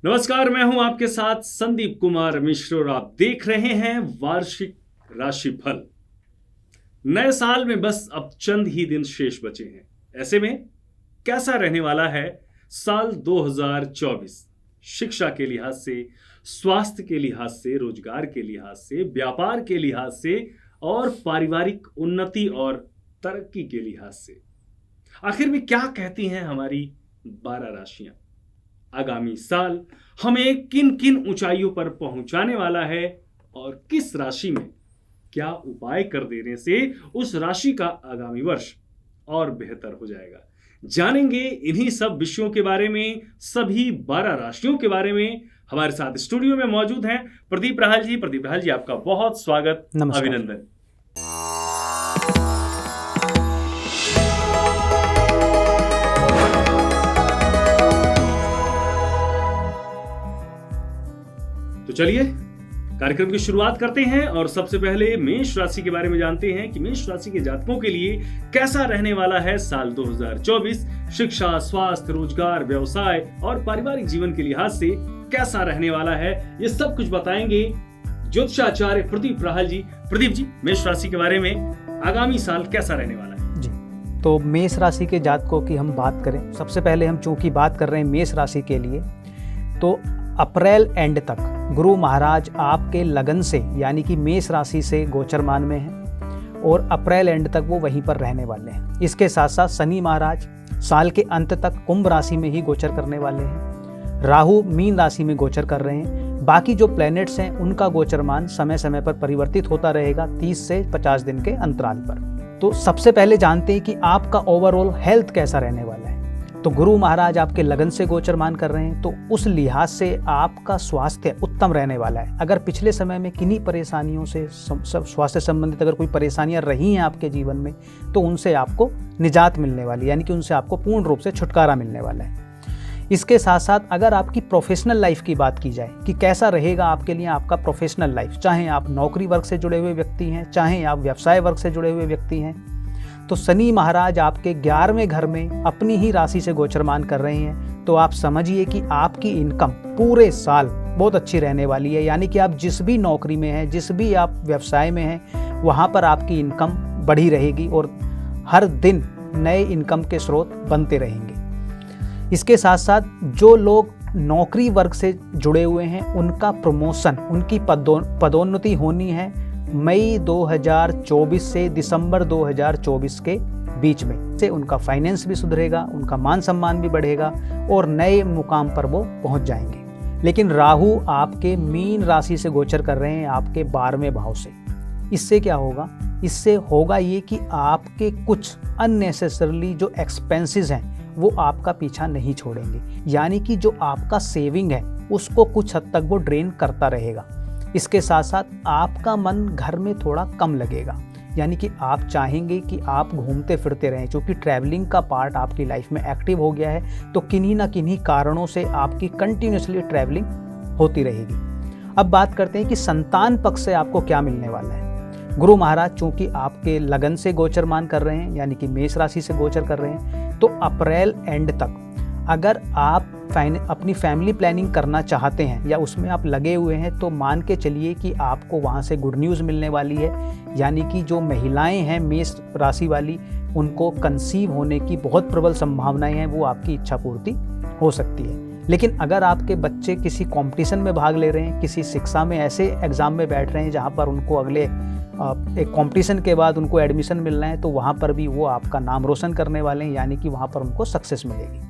नमस्कार, मैं हूं आपके साथ संदीप कुमार मिश्र और आप देख रहे हैं वार्षिक राशिफल। नए साल में बस अब चंद ही दिन शेष बचे हैं। ऐसे में कैसा रहने वाला है साल 2024? शिक्षा के लिहाज से, स्वास्थ्य के लिहाज से, रोजगार के लिहाज से, व्यापार के लिहाज से और पारिवारिक उन्नति और तरक्की के लिहाज से। आखिर में क्या कहती हैं हमारी 12 राशियां? आगामी साल हमें किन किन ऊंचाइयों पर पहुंचाने वाला है और किस राशि में क्या उपाय कर देने से उस राशि का आगामी वर्ष और बेहतर हो जाएगा, जानेंगे इन्हीं सब विषयों के बारे में, सभी 12 राशियों के बारे में। हमारे साथ स्टूडियो में मौजूद हैं प्रदीप राहल जी। प्रदीप राहल जी, आपका बहुत स्वागत, अभिनंदन। तो चलिए कार्यक्रम की शुरुआत करते हैं और सबसे पहले मेष राशि के बारे में जानते हैं कि मेष राशि के जातकों के लिए कैसा रहने वाला है साल 2024। शिक्षा, स्वास्थ्य, रोजगार, व्यवसाय और पारिवारिक जीवन के लिहाज से कैसा रहने वाला है, ये सब कुछ बताएंगे ज्योतिषाचार्य प्रदीप राहल जी। प्रदीप जी, मेष राशि के बारे में आगामी साल कैसा रहने वाला है जी? तो मेष राशि के जातकों की हम बात करें, सबसे पहले हम चूंकि बात कर रहे हैं मेष राशि के लिए, तो अप्रैल एंड तक गुरु महाराज आपके लगन से यानी कि मेष राशि से गोचरमान में हैं और अप्रैल एंड तक वो वहीं पर रहने वाले हैं। इसके साथ साथ शनि महाराज साल के अंत तक कुंभ राशि में ही गोचर करने वाले हैं। राहु मीन राशि में गोचर कर रहे हैं। बाकी जो प्लैनेट्स हैं उनका गोचरमान समय समय पर परिवर्तित होता रहेगा 30 से 50 दिन के अंतराल पर। तो सबसे पहले जानते हैं कि आपका ओवरऑल हेल्थ कैसा रहने वाला है। तो गुरु महाराज आपके लगन से गोचरमान कर रहे हैं, तो उस लिहाज से आपका स्वास्थ्य उत्तम रहने वाला है। अगर पिछले समय में किन्हीं परेशानियों से स्वास्थ्य संबंधित अगर कोई परेशानियां रही हैं आपके जीवन में, तो उनसे आपको निजात मिलने वाली, यानी कि उनसे आपको पूर्ण रूप से छुटकारा मिलने वाला है। इसके साथ साथ अगर आपकी प्रोफेशनल लाइफ की बात की जाए कि कैसा रहेगा आपके लिए आपका प्रोफेशनल लाइफ, चाहे आप नौकरी वर्ग से जुड़े हुए व्यक्ति हैं, चाहे आप व्यवसाय वर्ग से जुड़े हुए व्यक्ति हैं, तो शनि महाराज आपके 11वें घर में अपनी ही राशि से गोचरमान कर रहे हैं। तो आप समझिए कि आपकी इनकम पूरे साल बहुत अच्छी रहने वाली है। यानी कि आप जिस भी नौकरी में हैं, जिस भी आप व्यवसाय में हैं, वहाँ पर आपकी इनकम बढ़ी रहेगी और हर दिन नए इनकम के स्रोत बनते रहेंगे। इसके साथ साथ जो लोग नौकरी वर्ग से जुड़े हुए हैं उनका प्रमोशन, उनकी पदोन्नति होनी है मई 2024 से दिसंबर 2024 के बीच में। से उनका फाइनेंस भी सुधरेगा, उनका मान सम्मान भी बढ़ेगा और नए मुकाम पर वो पहुंच जाएंगे। लेकिन राहु आपके मीन राशि से गोचर कर रहे हैं आपके 12वें भाव से। इससे क्या होगा? इससे होगा ये कि आपके कुछ अननेसेसरली जो एक्सपेंसेस हैं वो आपका पीछा नहीं छोड़ेंगे। यानी कि जो आपका सेविंग है उसको कुछ हद तक वो ड्रेन करता रहेगा। इसके साथ साथ आपका मन घर में थोड़ा कम लगेगा, यानी कि आप चाहेंगे कि आप घूमते फिरते रहें। क्योंकि ट्रैवलिंग का पार्ट आपकी लाइफ में एक्टिव हो गया है, तो किन्हीं ना किन्हीं कारणों से आपकी कंटिन्यूसली ट्रैवलिंग होती रहेगी। अब बात करते हैं कि संतान पक्ष से आपको क्या मिलने वाला है। गुरु महाराज चूंकि आपके लगन से गोचरमान कर रहे हैं, यानी कि मेष राशि से गोचर कर रहे हैं, तो अप्रैल एंड तक अगर आप अपनी फैमिली प्लानिंग करना चाहते हैं या उसमें आप लगे हुए हैं, तो मान के चलिए कि आपको वहाँ से गुड न्यूज़ मिलने वाली है। यानी कि जो महिलाएं हैं मेष राशि वाली, उनको कंसीव होने की बहुत प्रबल संभावनाएं हैं, वो आपकी इच्छा पूर्ति हो सकती है। लेकिन अगर आपके बच्चे किसी कंपटीशन में भाग ले रहे हैं, किसी शिक्षा में ऐसे एग्ज़ाम में बैठ रहे हैं जहाँ पर उनको अगले एक कंपटीशन के बाद उनको एडमिशन मिलना है, तो वहाँ पर भी वो आपका नाम रोशन करने वाले हैं, यानी कि वहाँ पर उनको सक्सेस मिलेगी।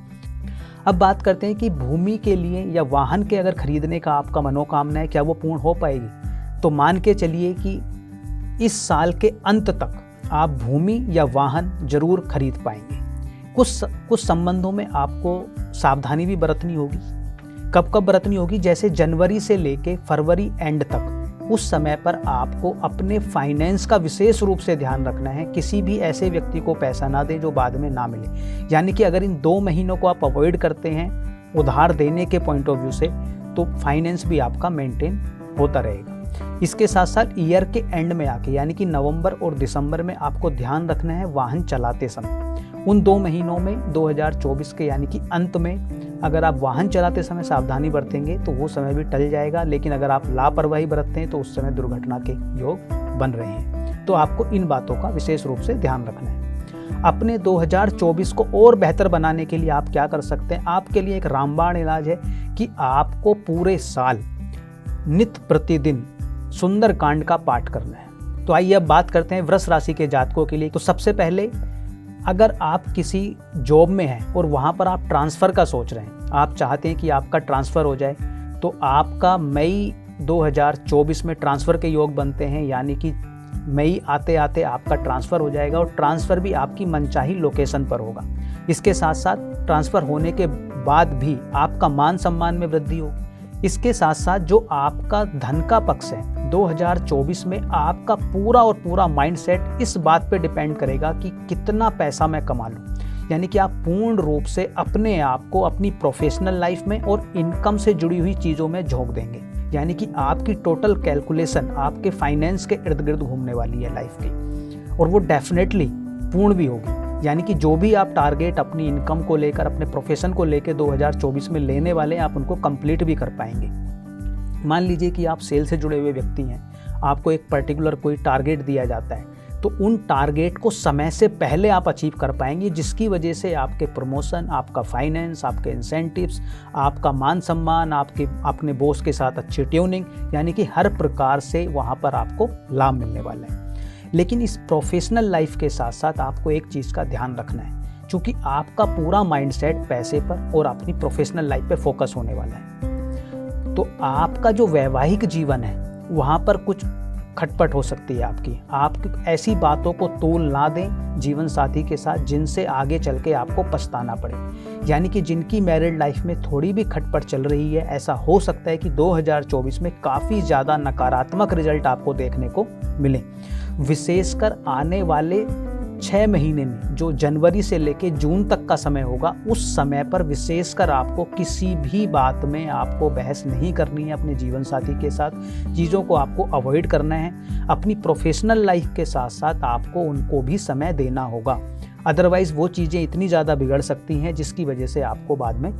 अब बात करते हैं कि भूमि के लिए या वाहन के अगर खरीदने का आपका मनोकामना है, क्या वो पूर्ण हो पाएगी? तो मान के चलिए कि इस साल के अंत तक आप भूमि या वाहन जरूर खरीद पाएंगे। कुछ संबंधों में आपको सावधानी भी बरतनी होगी। कब बरतनी होगी? जैसे जनवरी से लेके फरवरी एंड तक, उस समय पर आपको अपने फाइनेंस का विशेष रूप से ध्यान रखना है। किसी भी ऐसे व्यक्ति को पैसा ना दें जो बाद में ना मिले। यानी कि अगर इन 2 महीनों को आप अवॉइड करते हैं उधार देने के पॉइंट ऑफ व्यू से, तो फाइनेंस भी आपका मेंटेन होता रहेगा। इसके साथ साथ ईयर के एंड में आके यानी कि नवंबर और दिसंबर में आपको ध्यान रखना है वाहन चलाते समय। उन 2 महीनों में 2024 के यानी कि अंत में अगर आप वाहन चलाते समय सावधानी बरतेंगे तो वो समय भी टल जाएगा, लेकिन अगर आप लापरवाही बरतते हैं तो उस समय दुर्घटना के योग बन रहे हैं। तो आपको इन बातों का विशेष रूप से ध्यान रखना है। अपने 2024 को और बेहतर बनाने के लिए आप क्या कर सकते हैं? आपके लिए एक रामबाण इलाज है कि आपको पूरे साल नित्य प्रतिदिन सुंदरकांड का पाठ करना है। तो आइए अब बात करते हैं वृष राशि के जातकों के लिए। तो सबसे पहले अगर आप किसी जॉब में हैं और वहाँ पर आप ट्रांसफ़र का सोच रहे हैं, आप चाहते हैं कि आपका ट्रांसफ़र हो जाए, तो आपका मई 2024 में ट्रांसफ़र के योग बनते हैं, यानी कि मई आते आते आपका ट्रांसफ़र हो जाएगा और ट्रांसफ़र भी आपकी मनचाही लोकेशन पर होगा। इसके साथ साथ ट्रांसफ़र होने के बाद भी आपका मान सम्मान में वृद्धि हो। इसके साथ साथ जो आपका धन का पक्ष है 2024 में आपका पूरा और पूरा माइंडसेट इस बात पे डिपेंड करेगा कि कितना पैसा मैं कमा लूँ, यानी कि आप पूर्ण रूप से अपने आप को अपनी प्रोफेशनल लाइफ में और इनकम से जुड़ी हुई चीज़ों में झोंक देंगे, यानी कि आपकी टोटल कैलकुलेशन आपके फाइनेंस के इर्द गिर्द घूमने वाली है लाइफ की, और वो डेफिनेटली पूर्ण भी होगी। यानी कि जो भी आप टारगेट अपनी इनकम को लेकर, अपने प्रोफेशन को लेकर 2024 में लेने वाले हैं, आप उनको कंप्लीट भी कर पाएंगे। मान लीजिए कि आप सेल से जुड़े हुए व्यक्ति हैं, आपको एक पर्टिकुलर कोई टारगेट दिया जाता है, तो उन टारगेट को समय से पहले आप अचीव कर पाएंगे, जिसकी वजह से आपके प्रमोशन, आपका फाइनेंस, आपके इंसेंटिव्स, आपका मान सम्मान, आपके अपने बॉस के साथ अच्छी ट्यूनिंग, यानी कि हर प्रकार से वहाँ पर आपको लाभ मिलने वाला है। लेकिन इस प्रोफेशनल लाइफ के साथ साथ आपको एक चीज़ का ध्यान रखना है, क्योंकि आपका पूरा माइंडसेट पैसे पर और अपनी प्रोफेशनल लाइफ पे फोकस होने वाला है। तो आपका जो वैवाहिक जीवन है वहाँ पर कुछ खटपट हो सकती है आपकी। आप ऐसी बातों को तोल ना दें जीवन साथी के साथ जिनसे आगे चल के आपको पछताना पड़े, यानी कि जिनकी मैरिड लाइफ में थोड़ी भी खटपट चल रही है, ऐसा हो सकता है कि 2024 में काफ़ी ज़्यादा नकारात्मक रिजल्ट आपको देखने को मिले। विशेषकर आने वाले 6 महीने में जो जनवरी से लेकर जून तक का समय होगा, उस समय पर विशेषकर आपको किसी भी बात में आपको बहस नहीं करनी है अपने जीवन साथी के साथ। चीज़ों को आपको अवॉइड करना है। अपनी प्रोफेशनल लाइफ के साथ साथ आपको उनको भी समय देना होगा, अदरवाइज़ वो चीज़ें इतनी ज़्यादा बिगड़ सकती हैं जिसकी वजह से आपको बाद में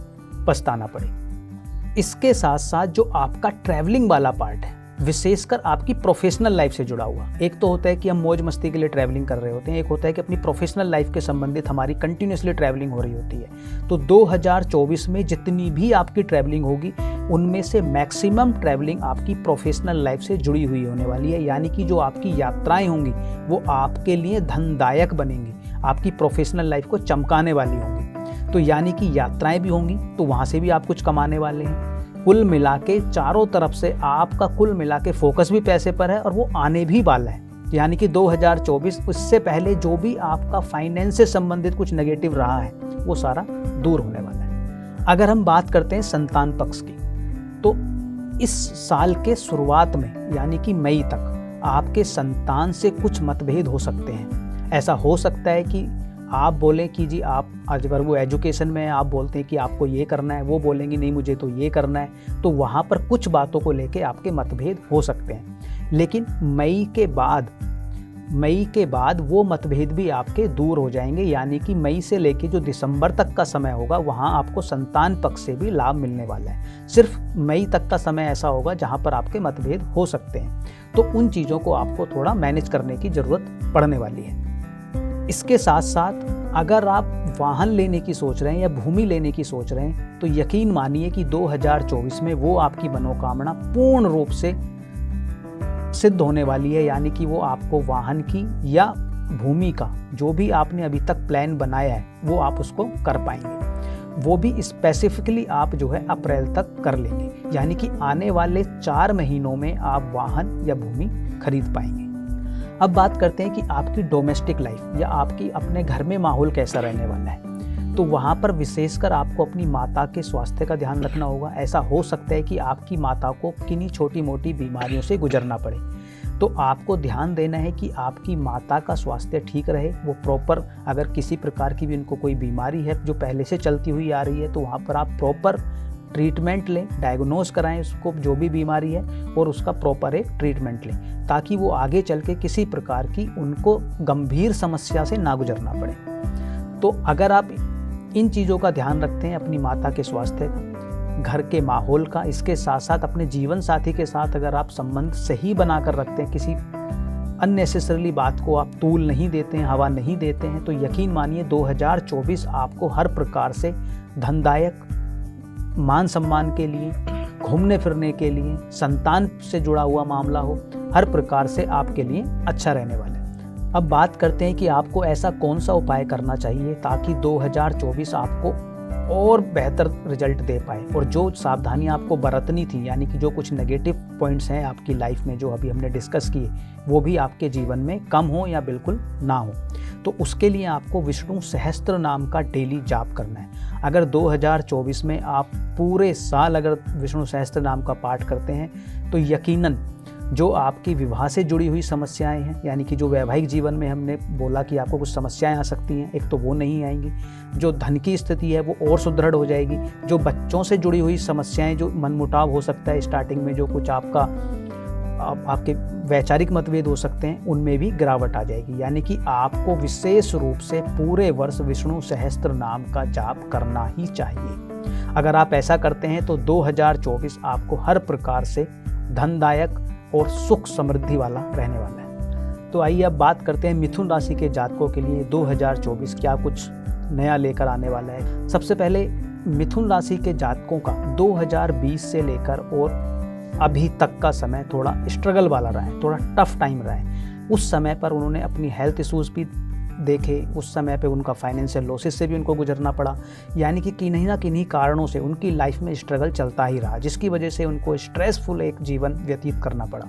पछताना पड़े। इसके साथ साथ जो आपका ट्रैवलिंग वाला पार्ट है, विशेषकर आपकी प्रोफेशनल लाइफ से जुड़ा हुआ, एक तो होता है कि हम मौज मस्ती के लिए ट्रैवलिंग कर रहे होते हैं, एक होता है कि अपनी प्रोफेशनल लाइफ के संबंधित हमारी कंटिन्यूसली ट्रैवलिंग हो रही होती है। तो 2024 में जितनी भी आपकी ट्रैवलिंग होगी उनमें से मैक्सिमम ट्रैवलिंग आपकी प्रोफेशनल लाइफ से जुड़ी हुई होने वाली है, यानी कि जो आपकी यात्राएं होंगी वो आपके लिए धनदायक बनेंगी, आपकी प्रोफेशनल लाइफ को चमकाने वाली होंगी। तो यानी कि यात्राएं भी होंगी तो वहाँ से भी आप कुछ कमाने वाले हैं। कुल मिला के चारों तरफ से आपका कुल मिला के फोकस भी पैसे पर है और वो आने भी वाला है, यानी कि 2024 उससे पहले जो भी आपका फाइनेंस से संबंधित कुछ नेगेटिव रहा है वो सारा दूर होने वाला है। अगर हम बात करते हैं संतान पक्ष की, तो इस साल के शुरुआत में यानी कि मई तक आपके संतान से कुछ मतभेद हो सकते हैं। ऐसा हो सकता है कि आप बोलें कि जी आप, अगर वो एजुकेशन में है, आप बोलते हैं कि आपको ये करना है, वो बोलेंगे नहीं मुझे तो ये करना है, तो वहाँ पर कुछ बातों को लेके आपके मतभेद हो सकते हैं। लेकिन मई के बाद वो मतभेद भी आपके दूर हो जाएंगे, यानी कि मई से लेके जो दिसंबर तक का समय होगा वहाँ आपको संतान पक्ष से भी लाभ मिलने वाला है। सिर्फ मई तक का समय ऐसा होगा जहाँ पर आपके मतभेद हो सकते हैं, तो उन चीज़ों को आपको थोड़ा मैनेज करने की ज़रूरत पड़ने वाली है। इसके साथ साथ अगर आप वाहन लेने की सोच रहे हैं या भूमि लेने की सोच रहे हैं, तो यकीन मानिए कि 2024 में वो आपकी मनोकामना पूर्ण रूप से सिद्ध होने वाली है, यानी कि वो आपको वाहन की या भूमि का जो भी आपने अभी तक प्लान बनाया है वो आप उसको कर पाएंगे। वो भी स्पेसिफिकली आप जो है अप्रैल तक कर लेंगे, यानी कि आने वाले 4 महीनों में आप वाहन या भूमि खरीद पाएंगे। अब बात करते हैं कि आपकी डोमेस्टिक लाइफ या आपकी अपने घर में माहौल कैसा रहने वाला है। तो वहाँ पर विशेषकर आपको अपनी माता के स्वास्थ्य का ध्यान रखना होगा। ऐसा हो सकता है कि आपकी माता को किन्हीं छोटी मोटी बीमारियों से गुजरना पड़े, तो आपको ध्यान देना है कि आपकी माता का स्वास्थ्य ठीक रहे। वो प्रॉपर, अगर किसी प्रकार की भी उनको कोई बीमारी है जो पहले से चलती हुई आ रही है, तो वहाँ पर आप प्रॉपर ट्रीटमेंट लें, डायग्नोज कराएं उसको जो भी बीमारी है और उसका प्रॉपर एक ट्रीटमेंट लें, ताकि वो आगे चल के किसी प्रकार की उनको गंभीर समस्या से ना गुजरना पड़े। तो अगर आप इन चीज़ों का ध्यान रखते हैं, अपनी माता के स्वास्थ्य का, घर के माहौल का, इसके साथ साथ अपने जीवन साथी के साथ अगर आप संबंध सही बना कर रखते हैं, किसी अननेसेसरली बात को आप तूल नहीं देते हैं, हवा नहीं देते हैं, तो यकीन मानिए 2024 आपको हर प्रकार से धनदायक, मान सम्मान के लिए, घूमने फिरने के लिए, संतान से जुड़ा हुआ मामला हो, हर प्रकार से आपके लिए अच्छा रहने वाला है। अब बात करते हैं कि आपको ऐसा कौन सा उपाय करना चाहिए ताकि 2024 आपको और बेहतर रिजल्ट दे पाए, और जो सावधानियां आपको बरतनी थी, यानी कि जो कुछ नेगेटिव पॉइंट्स हैं आपकी लाइफ में जो अभी हमने डिस्कस किए, वो भी आपके जीवन में कम हो या बिल्कुल ना हो। तो उसके लिए आपको विष्णु सहस्त्र नाम का डेली जाप करना है। अगर 2024 में आप पूरे साल अगर विष्णु सहस्त्र नाम का पाठ करते हैं तो यकीनन जो आपकी विवाह से जुड़ी हुई समस्याएं हैं, यानी कि जो वैवाहिक जीवन में हमने बोला कि आपको कुछ समस्याएं आ सकती हैं, एक तो वो नहीं आएंगी, जो धन की स्थिति है वो और सुदृढ़ हो जाएगी, जो बच्चों से जुड़ी हुई समस्याएं, जो मनमुटाव हो सकता है स्टार्टिंग में, जो कुछ आपके वैचारिक मतभेद हो सकते हैं, उनमें भी गिरावट आ जाएगी। यानी कि आपको विशेष रूप से पूरे वर्ष विष्णु सहस्त्र नाम का जाप करना ही चाहिए। अगर आप ऐसा करते हैं तो 2024 आपको हर प्रकार से धनदायक और सुख समृद्धि वाला रहने वाला है। तो आइए अब बात करते हैं मिथुन राशि के जातकों के लिए 2024 क्या कुछ नया लेकर आने वाला है। सबसे पहले मिथुन राशि के जातकों का 2020 से लेकर और अभी तक का समय थोड़ा स्ट्रगल वाला रहा है, थोड़ा टफ टाइम रहा है। उस समय पर उन्होंने अपनी हेल्थ इश्यूज भी देखे, उस समय पे उनका फाइनेंशियल लॉसेस से भी उनको गुजरना पड़ा, यानी कि किन्हीं ना किन्हीं कारणों से उनकी लाइफ में स्ट्रगल चलता ही रहा, जिसकी वजह से उनको स्ट्रेसफुल एक जीवन व्यतीत करना पड़ा।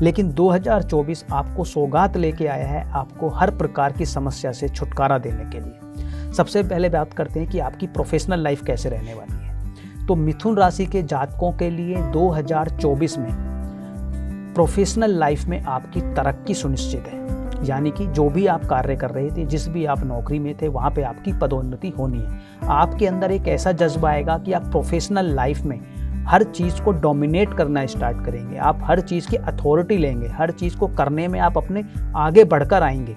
लेकिन 2024 आपको सौगात लेके आया है, आपको हर प्रकार की समस्या से छुटकारा देने के लिए। सबसे पहले बात करते हैं कि आपकी प्रोफेशनल लाइफ कैसे रहने वाली है। तो मिथुन राशि के जातकों के लिए 2024 में प्रोफेशनल लाइफ में आपकी तरक्की सुनिश्चित है, यानी कि जो भी आप कार्य कर रहे थे, जिस भी आप नौकरी में थे, वहाँ पे आपकी पदोन्नति होनी है। आपके अंदर एक ऐसा जज्बा आएगा कि आप प्रोफेशनल लाइफ में हर चीज़ को डोमिनेट करना स्टार्ट करेंगे, आप हर चीज़ की अथॉरिटी लेंगे, हर चीज़ को करने में आप अपने आगे बढ़कर आएंगे।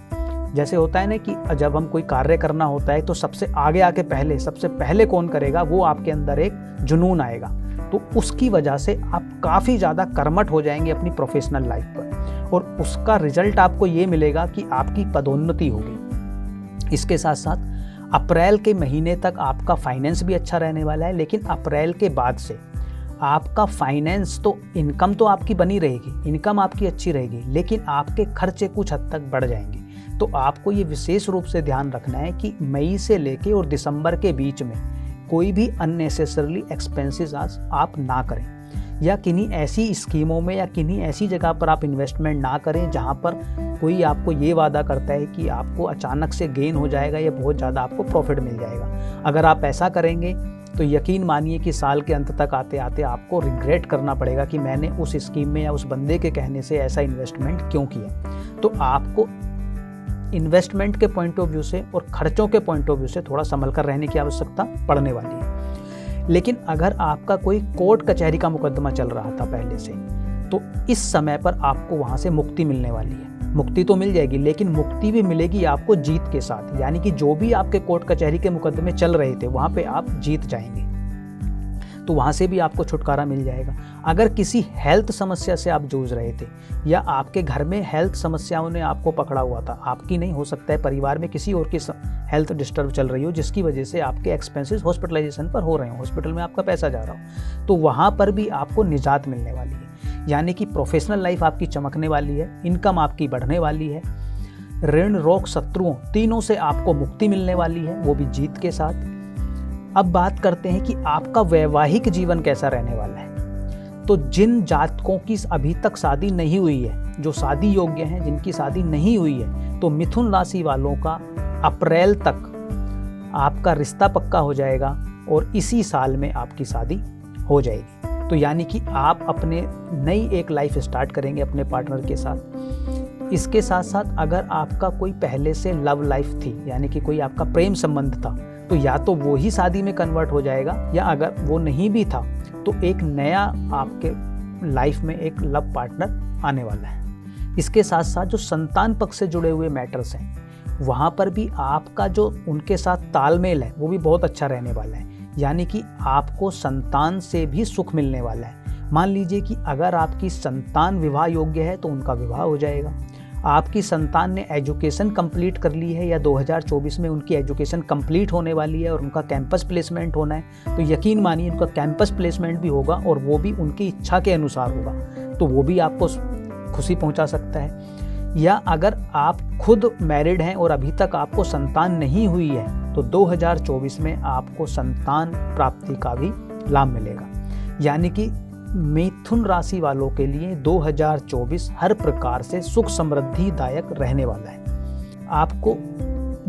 जैसे होता है ना कि जब हम कोई कार्य करना होता है तो सबसे आगे आके सबसे पहले कौन करेगा, वो आपके अंदर एक जुनून आएगा। तो उसकी वजह से आप काफ़ी ज़्यादा कर्मठ हो जाएंगे अपनी प्रोफेशनल लाइफ पर, और उसका रिजल्ट आपको ये मिलेगा कि आपकी पदोन्नति होगी। इसके साथ साथ अप्रैल के महीने तक आपका फाइनेंस भी अच्छा रहने वाला है, लेकिन अप्रैल के बाद से आपका फाइनेंस तो इनकम तो आपकी बनी रहेगी, इनकम आपकी अच्छी रहेगी, लेकिन आपके खर्चे कुछ हद तक बढ़ जाएंगे। तो आपको ये विशेष रूप से ध्यान रखना है कि मई से लेके और दिसंबर के बीच में कोई भी अननेसेसरली एक्सपेंसेस आप ना करें, या किन्हीं ऐसी स्कीमों में या किन्हीं ऐसी जगह पर आप इन्वेस्टमेंट ना करें जहां पर कोई आपको ये वादा करता है कि आपको अचानक से गेन हो जाएगा या बहुत ज़्यादा आपको प्रॉफिट मिल जाएगा। अगर आप ऐसा करेंगे तो यकीन मानिए कि साल के अंत तक आते आते आपको रिग्रेट करना पड़ेगा कि मैंने उस स्कीम में या उस बंदे के कहने से ऐसा इन्वेस्टमेंट क्यों किया। तो आपको इन्वेस्टमेंट के पॉइंट ऑफ व्यू से और खर्चों के पॉइंट ऑफ व्यू से थोड़ा संभल कर रहने की आवश्यकता पड़ने वाली है। लेकिन अगर आपका कोई कोर्ट कचहरी का मुकदमा चल रहा था पहले से, तो इस समय पर आपको वहाँ से मुक्ति मिलने वाली है। मुक्ति तो मिल जाएगी, लेकिन मुक्ति भी मिलेगी आपको जीत के साथ, यानी कि जो भी आपके कोर्ट कचहरी के मुकदमे चल रहे थे वहाँ पे आप जीत जाएंगे, तो वहाँ से भी आपको छुटकारा मिल जाएगा। अगर किसी हेल्थ समस्या से आप जूझ रहे थे या आपके घर में हेल्थ समस्याओं ने आपको पकड़ा हुआ था, आपकी नहीं हो सकता है, परिवार में किसी और की हेल्थ डिस्टर्ब चल रही हो जिसकी वजह से आपके एक्सपेंसेस हॉस्पिटलाइजेशन पर हो रहे हो, हॉस्पिटल में आपका पैसा जा रहा हो, तो वहाँ पर भी आपको निजात मिलने वाली है। यानी कि प्रोफेशनल लाइफ आपकी चमकने वाली है, इनकम आपकी बढ़ने वाली है, ऋण रोग शत्रुओं तीनों से आपको मुक्ति मिलने वाली है, वो भी जीत के साथ। अब बात करते हैं कि आपका वैवाहिक जीवन कैसा रहने वाला है। तो जिन जातकों की अभी तक शादी नहीं हुई है, जो शादी योग्य हैं, जिनकी शादी नहीं हुई है, तो मिथुन राशि वालों का अप्रैल तक आपका रिश्ता पक्का हो जाएगा और इसी साल में आपकी शादी हो जाएगी। तो यानी कि आप अपने नई एक लाइफ स्टार्ट करेंगे अपने पार्टनर के साथ। इसके साथ साथ अगर आपका कोई पहले से लव लाइफ थी, यानी कि कोई आपका प्रेम संबंध था, तो तो या तो वो ही शादी में कन्वर्ट हो जाएगा, या अगर वो नहीं भी था तो एक नया आपके लाइफ में एक लव पार्टनर आने वाला है। इसके साथ साथ जो संतान पक्ष से जुड़े हुए मैटर्स हैं वहाँ पर भी आपका जो उनके साथ तालमेल है वो भी बहुत अच्छा रहने वाला है, यानी कि आपको संतान से भी सुख मिलने वाला है। मान लीजिए कि अगर आपकी संतान विवाह योग्य है तो उनका विवाह हो जाएगा। आपकी संतान ने एजुकेशन कंप्लीट कर ली है या 2024 में उनकी एजुकेशन कंप्लीट होने वाली है और उनका कैंपस प्लेसमेंट होना है, तो यकीन मानिए उनका कैंपस प्लेसमेंट भी होगा और वो भी उनकी इच्छा के अनुसार होगा, तो वो भी आपको खुशी पहुंचा सकता है। या अगर आप खुद मैरिड हैं और अभी तक आपको संतान नहीं हुई है तो 2024 में आपको संतान प्राप्ति का भी लाभ मिलेगा। यानी कि मिथुन राशि वालों के लिए 2024 हर प्रकार से सुख समृद्धिदायक रहने वाला है। आपको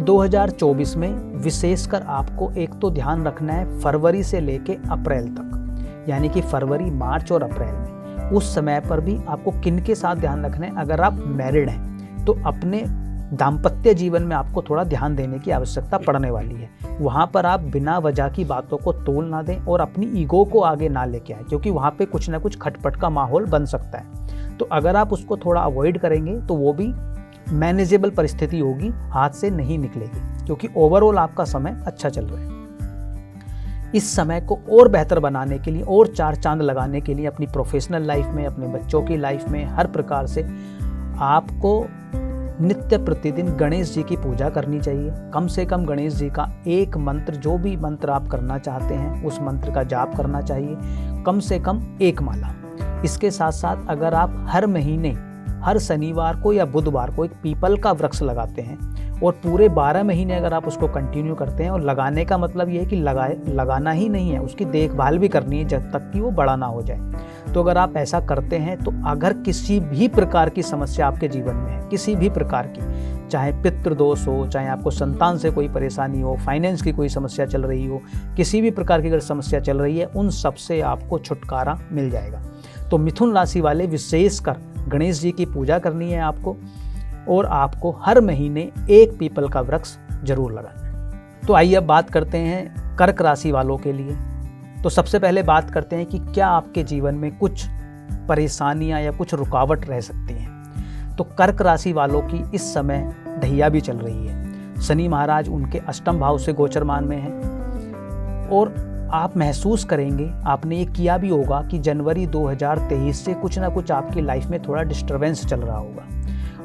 2024 में विशेषकर आपको एक तो ध्यान रखना है फरवरी से लेके अप्रैल तक, यानी कि फरवरी, मार्च और अप्रैल में उस समय पर भी आपको किन के साथ ध्यान रखना है। अगर आप मैरिड हैं तो अपने दाम्पत्य जीवन में आपको थोड़ा ध्यान देने की आवश्यकता पड़ने वाली है। वहाँ पर आप बिना वजह की बातों को तोल ना दें और अपनी ईगो को आगे ना लेके आए, क्योंकि वहाँ पे कुछ ना कुछ खटपट का माहौल बन सकता है। तो अगर आप उसको थोड़ा अवॉइड करेंगे तो वो भी मैनेजेबल परिस्थिति होगी, हाथ से नहीं निकलेगी, क्योंकि ओवरऑल आपका समय अच्छा चल रहा है। इस समय को और बेहतर बनाने के लिए और चार चांद लगाने के लिए अपनी प्रोफेशनल लाइफ में, अपने बच्चों की लाइफ में हर प्रकार से आपको नित्य प्रतिदिन गणेश जी की पूजा करनी चाहिए। कम से कम गणेश जी का एक मंत्र, जो भी मंत्र आप करना चाहते हैं उस मंत्र का जाप करना चाहिए, कम से कम एक माला। इसके साथ साथ अगर आप हर महीने हर शनिवार को या बुधवार को एक पीपल का वृक्ष लगाते हैं और पूरे 12 महीने अगर आप उसको कंटिन्यू करते हैं, और लगाने का मतलब ये है कि लगाना ही नहीं है, उसकी देखभाल भी करनी है जब तक कि वो बड़ा ना हो जाए। तो अगर आप ऐसा करते हैं तो अगर किसी भी प्रकार की समस्या आपके जीवन में है, किसी भी प्रकार की, चाहे पितृदोष हो, चाहे आपको संतान से कोई परेशानी हो, फाइनेंस की कोई समस्या चल रही हो, किसी भी प्रकार की अगर समस्या चल रही है, उन सब से आपको छुटकारा मिल जाएगा। तो मिथुन राशि वाले विशेषकर गणेश जी की पूजा करनी है आपको, और आपको हर महीने एक पीपल का वृक्ष जरूर लगाना है। तो आइए अब बात करते हैं कर्क राशि वालों के लिए। तो सबसे पहले बात करते हैं कि क्या आपके जीवन में कुछ परेशानियां या कुछ रुकावट रह सकती हैं। तो कर्क राशि वालों की इस समय ढैया भी चल रही है। शनि महाराज उनके अष्टम भाव से गोचरमान में हैं और आप महसूस करेंगे, आपने ये किया भी होगा कि जनवरी 2023 से कुछ ना कुछ आपकी लाइफ में थोड़ा डिस्टर्बेंस चल रहा होगा।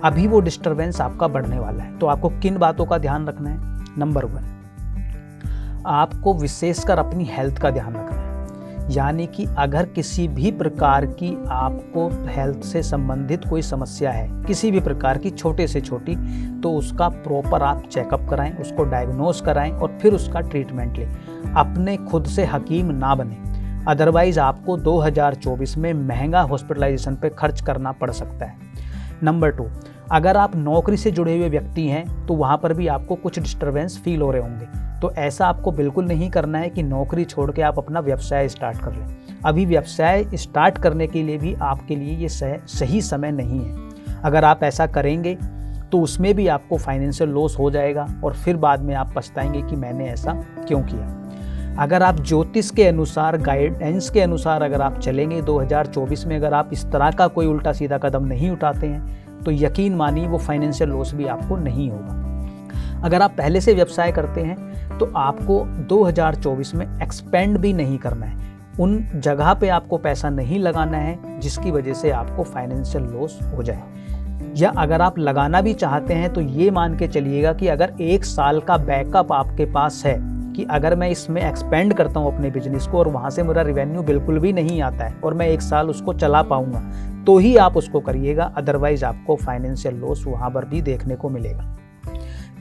अभी वो डिस्टर्बेंस आपका बढ़ने वाला है। तो आपको किन बातों का ध्यान रखना है? नंबर 1, आपको विशेषकर अपनी हेल्थ का ध्यान रखना है। यानी कि अगर किसी भी प्रकार की आपको हेल्थ से संबंधित कोई समस्या है, किसी भी प्रकार की छोटे से छोटी, तो उसका प्रॉपर आप चेकअप कराएं, उसको डायग्नोस कराएं और फिर उसका ट्रीटमेंट लें। अपने खुद से हकीम ना बने, अदरवाइज आपको 2024 में महंगा हॉस्पिटलाइजेशन पे खर्च करना पड़ सकता है। नंबर 2, अगर आप नौकरी से जुड़े हुए व्यक्ति हैं तो वहाँ पर भी आपको कुछ डिस्टर्बेंस फील हो रहे होंगे। तो ऐसा आपको बिल्कुल नहीं करना है कि नौकरी छोड़ के आप अपना व्यवसाय स्टार्ट कर लें। अभी व्यवसाय स्टार्ट करने के लिए भी आपके लिए ये सही समय नहीं है। अगर आप ऐसा करेंगे तो उसमें भी आपको फाइनेंशियल लॉस हो जाएगा और फिर बाद में आप पछताएंगे कि मैंने ऐसा क्यों किया। अगर आप ज्योतिष के अनुसार, गाइडेंस के अनुसार अगर आप चलेंगे 2024 में, अगर आप इस तरह का कोई उल्टा सीधा कदम नहीं उठाते हैं तो यकीन मानिए वो फाइनेंशियल लॉस भी आपको नहीं होगा। अगर आप पहले से व्यवसाय करते हैं तो आपको 2024 में एक्सपेंड भी नहीं करना है, उन जगह पे आपको पैसा नहीं लगाना है जिसकी वजह से आपको फाइनेंशियल लॉस हो जाए। या अगर आप लगाना भी चाहते हैं तो ये मान के चलिएगा कि अगर 1 साल का बैकअप आपके पास है कि अगर मैं इसमें एक्सपेंड करता हूँ अपने बिजनेस को और वहाँ से मेरा रेवेन्यू बिल्कुल भी नहीं आता है और मैं 1 साल उसको चला पाऊंगा, तो ही आप उसको करिएगा। अदरवाइज आपको फाइनेंशियल लॉस वहाँ पर भी देखने को मिलेगा।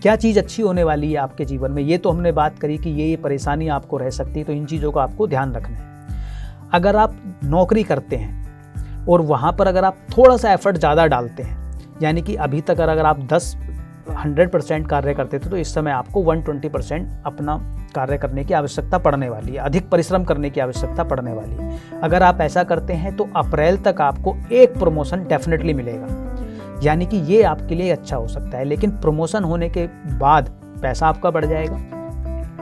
क्या चीज़ अच्छी होने वाली है आपके जीवन में, ये तो हमने बात करी कि ये परेशानी आपको रह सकती है, तो इन चीज़ों का आपको ध्यान रखना है। अगर आप नौकरी करते हैं और वहाँ पर अगर आप थोड़ा सा एफर्ट ज़्यादा डालते हैं, यानी कि अभी तक अगर आप 100% कार्य करते थे तो इस समय आपको 120% अपना कार्य करने की आवश्यकता पड़ने वाली है, अधिक परिश्रम करने की आवश्यकता पड़ने वाली है। अगर आप ऐसा करते हैं तो अप्रैल तक आपको एक प्रमोशन डेफिनेटली मिलेगा, यानी कि ये आपके लिए अच्छा हो सकता है। लेकिन प्रमोशन होने के बाद पैसा आपका बढ़ जाएगा,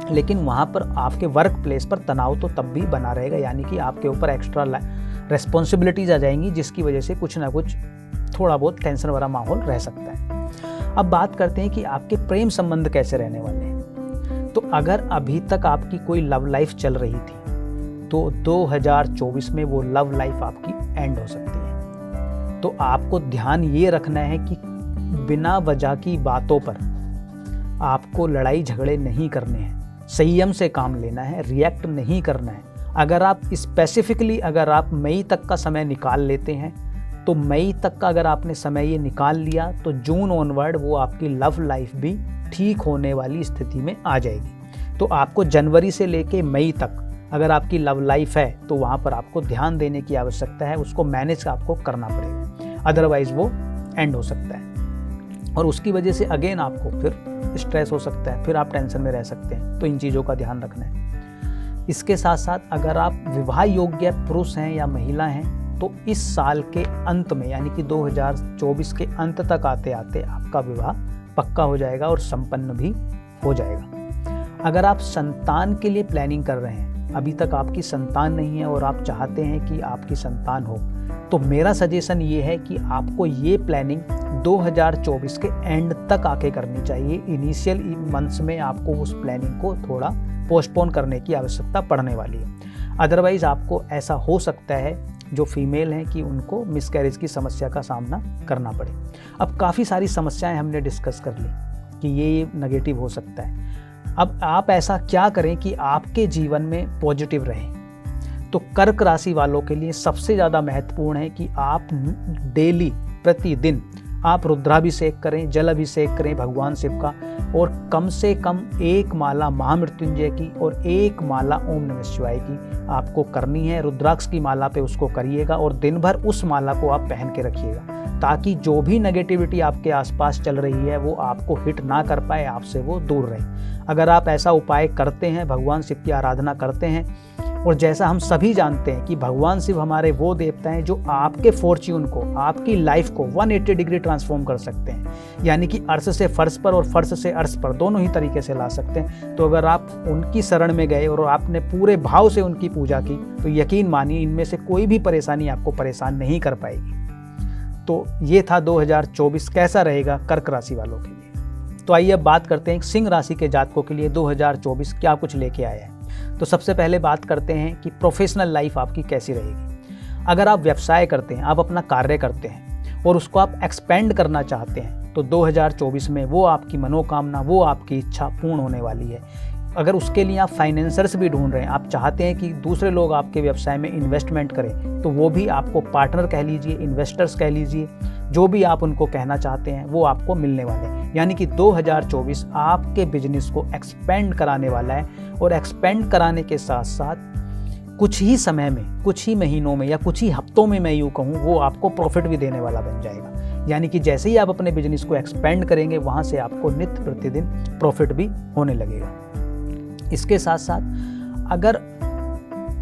लेकिन वहाँ पर आपके वर्क प्लेस पर तनाव तो तब भी बना रहेगा, यानी कि आपके ऊपर एक्स्ट्रा रेस्पॉन्सिबिलिटीज आ जाएंगी, जिसकी वजह से कुछ ना कुछ थोड़ा बहुत टेंशन वाला माहौल रह सकता है। अब बात करते हैं कि आपके प्रेम संबंध कैसे रहने वाले हैं। तो अगर अभी तक आपकी कोई लव लाइफ चल रही थी तो 2024 में वो लव लाइफ आपकी एंड हो सकती है। तो आपको ध्यान ये रखना है कि बिना वजह की बातों पर आपको लड़ाई झगड़े नहीं करने हैं, संयम से काम लेना है, रिएक्ट नहीं करना है। अगर आप स्पेसिफिकली अगर आप मई तक का समय निकाल लेते हैं तो मई तक का अगर आपने समय ये निकाल लिया तो जून ऑनवर्ड वो आपकी लव लाइफ भी ठीक होने वाली स्थिति में आ जाएगी। तो आपको जनवरी से लेके मई तक अगर आपकी लव लाइफ है तो वहाँ पर आपको ध्यान देने की आवश्यकता है, उसको मैनेज आपको करना पड़ेगा, अदरवाइज वो एंड हो सकता है और उसकी वजह से अगेन आपको फिर स्ट्रेस हो सकता है, फिर आप टेंशन में रह सकते हैं। तो इन चीज़ों का ध्यान रखना है। इसके साथ साथ अगर आप विवाह योग्य पुरुष हैं या महिला हैं तो इस साल के अंत में यानी कि 2024 के अंत तक आते आते आपका विवाह पक्का हो जाएगा और संपन्न भी हो जाएगा। अगर आप संतान के लिए प्लानिंग कर रहे हैं, अभी तक आपकी संतान नहीं है और आप चाहते हैं कि आपकी संतान हो, तो मेरा सजेशन ये है कि आपको ये प्लानिंग 2024 के एंड तक आके करनी चाहिए। इनिशियल मंथ्स में आपको उस प्लानिंग को थोड़ा पोस्टपोन करने की आवश्यकता पड़ने वाली है। अदरवाइज आपको ऐसा हो सकता है जो फीमेल हैं कि उनको मिसकैरेज की समस्या का सामना करना पड़े। अब काफ़ी सारी समस्याएं हमने डिस्कस कर ली कि ये नेगेटिव हो सकता है। अब आप ऐसा क्या करें कि आपके जीवन में पॉजिटिव रहें। तो कर्क राशि वालों के लिए सबसे ज़्यादा महत्वपूर्ण है कि आप डेली प्रतिदिन आप रुद्राभिषेक करें, जल अभिषेक करें भगवान शिव का, और कम से कम 1 माला महामृत्युंजय की और 1 माला ओम नमः शिवाय की आपको करनी है। रुद्राक्ष की माला पे उसको करिएगा और दिन भर उस माला को आप पहन के रखिएगा, ताकि जो भी नेगेटिविटी आपके आसपास चल रही है वो आपको हिट ना कर पाए, आपसे वो दूर रहे। अगर आप ऐसा उपाय करते हैं, भगवान शिव की आराधना करते हैं, और जैसा हम सभी जानते हैं कि भगवान शिव हमारे वो देवता हैं जो आपके फॉर्च्यून को, आपकी लाइफ को 180 डिग्री ट्रांसफॉर्म कर सकते हैं, यानी कि अर्श से फर्श पर और फर्श से अर्श पर दोनों ही तरीके से ला सकते हैं। तो अगर आप उनकी शरण में गए और आपने पूरे भाव से उनकी पूजा की तो यकीन मानिए इनमें से कोई भी परेशानी आपको परेशान नहीं कर पाएगी। तो ये था 2024 कैसा रहेगा कर्क राशि वालों के लिए। तो आइए अब बात करते हैं सिंह राशि के जातकों के लिए 2024 क्या कुछ लेके आया है। तो सबसे पहले बात करते हैं कि प्रोफेशनल लाइफ आपकी कैसी रहेगी। अगर आप व्यवसाय करते हैं, आप अपना कार्य करते हैं और उसको आप एक्सपेंड करना चाहते हैं तो 2024 में वो आपकी मनोकामना, वो आपकी इच्छा पूर्ण होने वाली है। अगर उसके लिए आप फाइनेंसर्स भी ढूंढ रहे हैं, आप चाहते हैं कि दूसरे लोग आपके व्यवसाय में इन्वेस्टमेंट करें, तो वो भी आपको पार्टनर कह लीजिए, इन्वेस्टर्स कह लीजिए, जो भी आप उनको कहना चाहते हैं वो आपको मिलने वाले हैं। यानी कि 2024 आपके बिजनेस को एक्सपेंड कराने वाला है, और एक्सपेंड कराने के साथ साथ कुछ ही समय में, कुछ ही महीनों में या कुछ ही हफ्तों में मैं यूँ कहूँ, वो आपको प्रॉफिट भी देने वाला बन जाएगा। यानी कि जैसे ही आप अपने बिजनेस को एक्सपेंड करेंगे वहाँ से आपको नित्य प्रतिदिन प्रॉफिट भी होने लगेगा। इसके साथ साथ अगर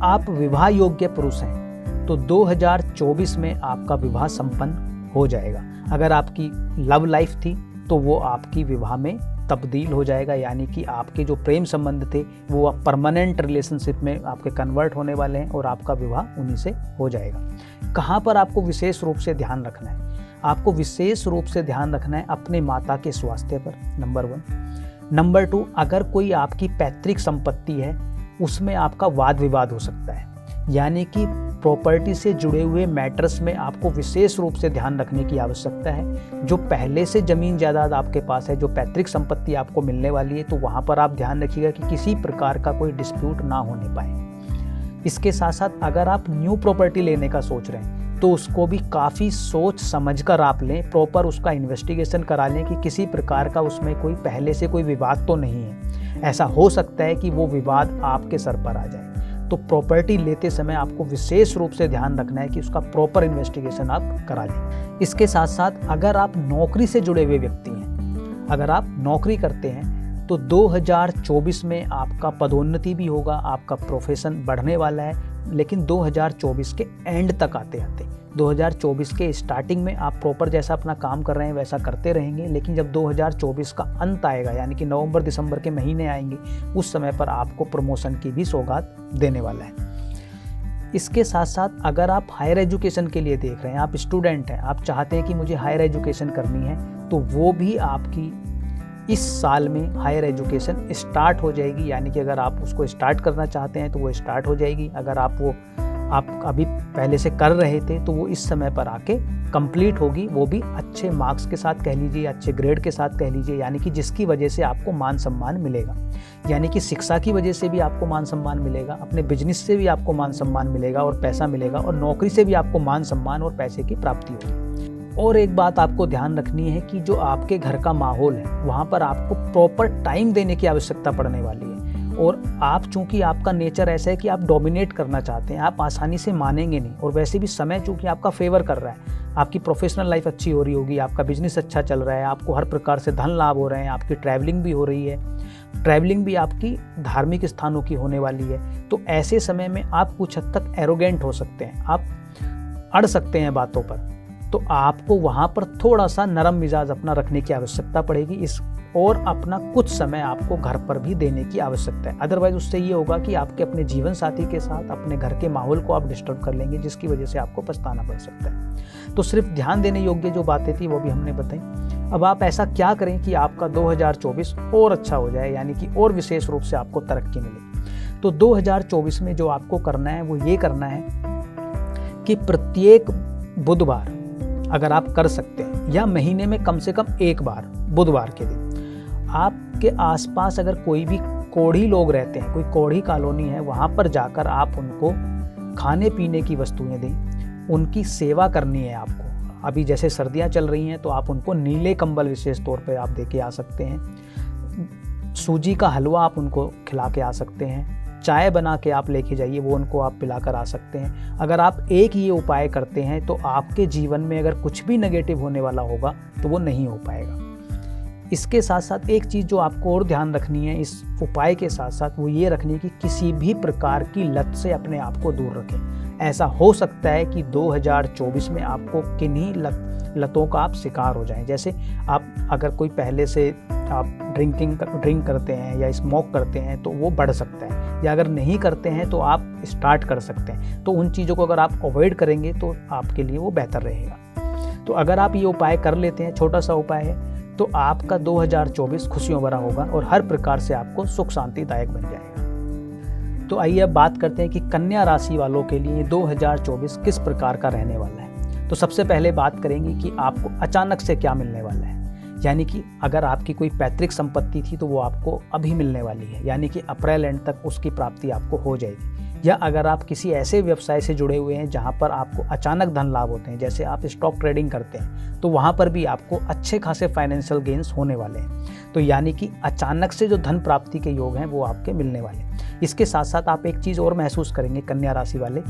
आप विवाह योग्य पुरुष हैं तो 2024 में आपका विवाह संपन्न हो जाएगा। अगर आपकी लव लाइफ थी तो वो आपकी विवाह में तब्दील हो जाएगा, यानी कि आपके जो प्रेम संबंध थे वो अब परमानेंट रिलेशनशिप में आपके कन्वर्ट होने वाले हैं और आपका विवाह उन्हीं से हो जाएगा। कहाँ पर आपको विशेष रूप से ध्यान रखना है? आपको विशेष रूप से ध्यान रखना है अपने माता के स्वास्थ्य पर, नंबर 1। नंबर 2, अगर कोई आपकी पैतृक संपत्ति है उसमें आपका वाद विवाद हो सकता है, यानी कि प्रॉपर्टी से जुड़े हुए मैटर्स में आपको विशेष रूप से ध्यान रखने की आवश्यकता है। जो पहले से ज़मीन जायदाद आपके पास है, जो पैतृक संपत्ति आपको मिलने वाली है, तो वहाँ पर आप ध्यान रखिएगा कि किसी प्रकार का कोई डिस्प्यूट ना होने पाए। इसके साथ साथ अगर आप न्यू प्रॉपर्टी लेने का सोच रहे हैं तो उसको भी काफ़ी सोच समझ कर आप लें, प्रॉपर उसका इन्वेस्टिगेशन करा लें कि किसी प्रकार का उसमें कोई पहले से कोई विवाद तो नहीं है। ऐसा हो सकता है कि वो विवाद आपके सर पर आ जाए, तो प्रॉपर्टी लेते समय आपको विशेष रूप से ध्यान रखना है कि उसका प्रॉपर इन्वेस्टिगेशन आप करा लें। इसके साथ साथ अगर आप नौकरी से जुड़े हुए व्यक्ति हैं, अगर आप नौकरी करते हैं तो 2024 में आपका पदोन्नति भी होगा, आपका प्रोफेशन बढ़ने वाला है, लेकिन 2024 के एंड तक आते आते 2024 के स्टार्टिंग में आप प्रॉपर जैसा अपना काम कर रहे हैं वैसा करते रहेंगे, लेकिन जब 2024 का अंत आएगा यानी कि नवंबर दिसंबर के महीने आएंगे, उस समय पर आपको प्रमोशन की भी सौगात देने वाला है। इसके साथ साथ अगर आप हायर एजुकेशन के लिए देख रहे हैं, आप स्टूडेंट हैं, आप चाहते हैं कि मुझे हायर एजुकेशन करनी है, तो वो भी आपकी इस साल में हायर एजुकेशन स्टार्ट हो जाएगी। यानी कि अगर आप उसको स्टार्ट करना चाहते हैं तो वो स्टार्ट हो जाएगी। अगर आप अभी पहले से कर रहे थे तो वो इस समय पर आके कंप्लीट होगी, वो भी अच्छे मार्क्स के साथ कह लीजिए, अच्छे ग्रेड के साथ कह लीजिए, यानी कि जिसकी वजह से आपको मान सम्मान मिलेगा। यानी कि शिक्षा की वजह से भी आपको मान सम्मान मिलेगा, अपने बिजनेस से भी आपको मान सम्मान मिलेगा और पैसा मिलेगा, और नौकरी से भी आपको मान सम्मान और पैसे की प्राप्ति होगी। और एक बात आपको ध्यान रखनी है कि जो आपके घर का माहौल है वहाँ पर आपको प्रॉपर टाइम देने की आवश्यकता पड़ने वाली है। और आप चूंकि आपका नेचर ऐसा है कि आप डोमिनेट करना चाहते हैं, आप आसानी से मानेंगे नहीं, और वैसे भी समय चूंकि आपका फेवर कर रहा है, आपकी प्रोफेशनल लाइफ अच्छी हो रही होगी, आपका बिजनेस अच्छा चल रहा है, आपको हर प्रकार से धन लाभ हो रहे हैं, आपकी ट्रैवलिंग भी हो रही है, ट्रैवलिंग भी आपकी धार्मिक स्थानों की होने वाली है। तो ऐसे समय में आप कुछ हद तक एरोगेंट हो सकते हैं, आप अड़ सकते हैं बातों पर, तो आपको वहाँ पर थोड़ा सा नरम मिजाज अपना रखने की आवश्यकता पड़ेगी, और अपना कुछ समय आपको घर पर भी देने की आवश्यकता है। अदरवाइज उससे ये होगा कि आपके अपने जीवन साथी के साथ अपने घर के माहौल को आप डिस्टर्ब कर लेंगे, जिसकी वजह से आपको पछताना पड़ सकता है। तो सिर्फ ध्यान देने योग्य जो बातें थी वो भी हमने बताई। अब आप ऐसा क्या करें कि आपका 2024 और अच्छा हो जाए, यानी कि और विशेष रूप से आपको तरक्की मिले। तो 2024 में जो आपको करना है वो ये करना है कि प्रत्येक बुधवार अगर आप कर सकते हैं, या महीने में कम से कम एक बार बुधवार के दिन, आपके आसपास अगर कोई भी कोढ़ी लोग रहते हैं, कोई कोढ़ी कॉलोनी है, वहाँ पर जाकर आप उनको खाने पीने की वस्तुएं दें, उनकी सेवा करनी है आपको। अभी जैसे सर्दियाँ चल रही हैं तो आप उनको नीले कंबल विशेष तौर पे आप दे के आ सकते हैं, सूजी का हलवा आप उनको खिला के आ सकते हैं, चाय बना के आप लेके जाइए, वो उनको आप पिलाकर आ सकते हैं। अगर आप एक ये उपाय करते हैं तो आपके जीवन में अगर कुछ भी नेगेटिव होने वाला होगा तो वो नहीं हो पाएगा। इसके साथ साथ एक चीज़ जो आपको और ध्यान रखनी है इस उपाय के साथ साथ, वो ये रखनी है कि किसी भी प्रकार की लत से अपने आप को दूर रखें। ऐसा हो सकता है कि 2024 में आपको किन्हीं लतों का आप शिकार हो जाएं। जैसे आप अगर कोई पहले से आप ड्रिंक करते हैं या स्मोक करते हैं तो वो बढ़ सकता है, या अगर नहीं करते हैं तो आप स्टार्ट कर सकते हैं। तो उन चीज़ों को अगर आप अवॉइड करेंगे तो आपके लिए वो बेहतर रहेगा। तो अगर आप ये उपाय कर लेते हैं, छोटा सा उपाय है, तो आपका 2024 खुशियों भरा होगा और हर प्रकार से आपको सुख शांतिदायक बन जाएगा। तो आइए अब बात करते हैं कि कन्या राशि वालों के लिए 2024 किस प्रकार का रहने वाला है। तो सबसे पहले बात करेंगे कि आपको अचानक से क्या मिलने वाला है। यानी कि अगर आपकी कोई पैतृक संपत्ति थी तो वो आपको अभी मिलने वाली है, यानी कि अप्रैल एंड तक उसकी प्राप्ति आपको हो जाएगी। या अगर आप किसी ऐसे व्यवसाय से जुड़े हुए हैं जहां पर आपको अचानक धन लाभ होते हैं, जैसे आप स्टॉक ट्रेडिंग करते हैं, तो वहां पर भी आपको अच्छे खासे फाइनेंशियल गेन्स होने वाले हैं। तो यानी कि अचानक से जो धन प्राप्ति के योग हैं वो आपके मिलने वाले हैं। इसके साथ साथ आप एक चीज़ और महसूस करेंगे कन्या राशि वाले,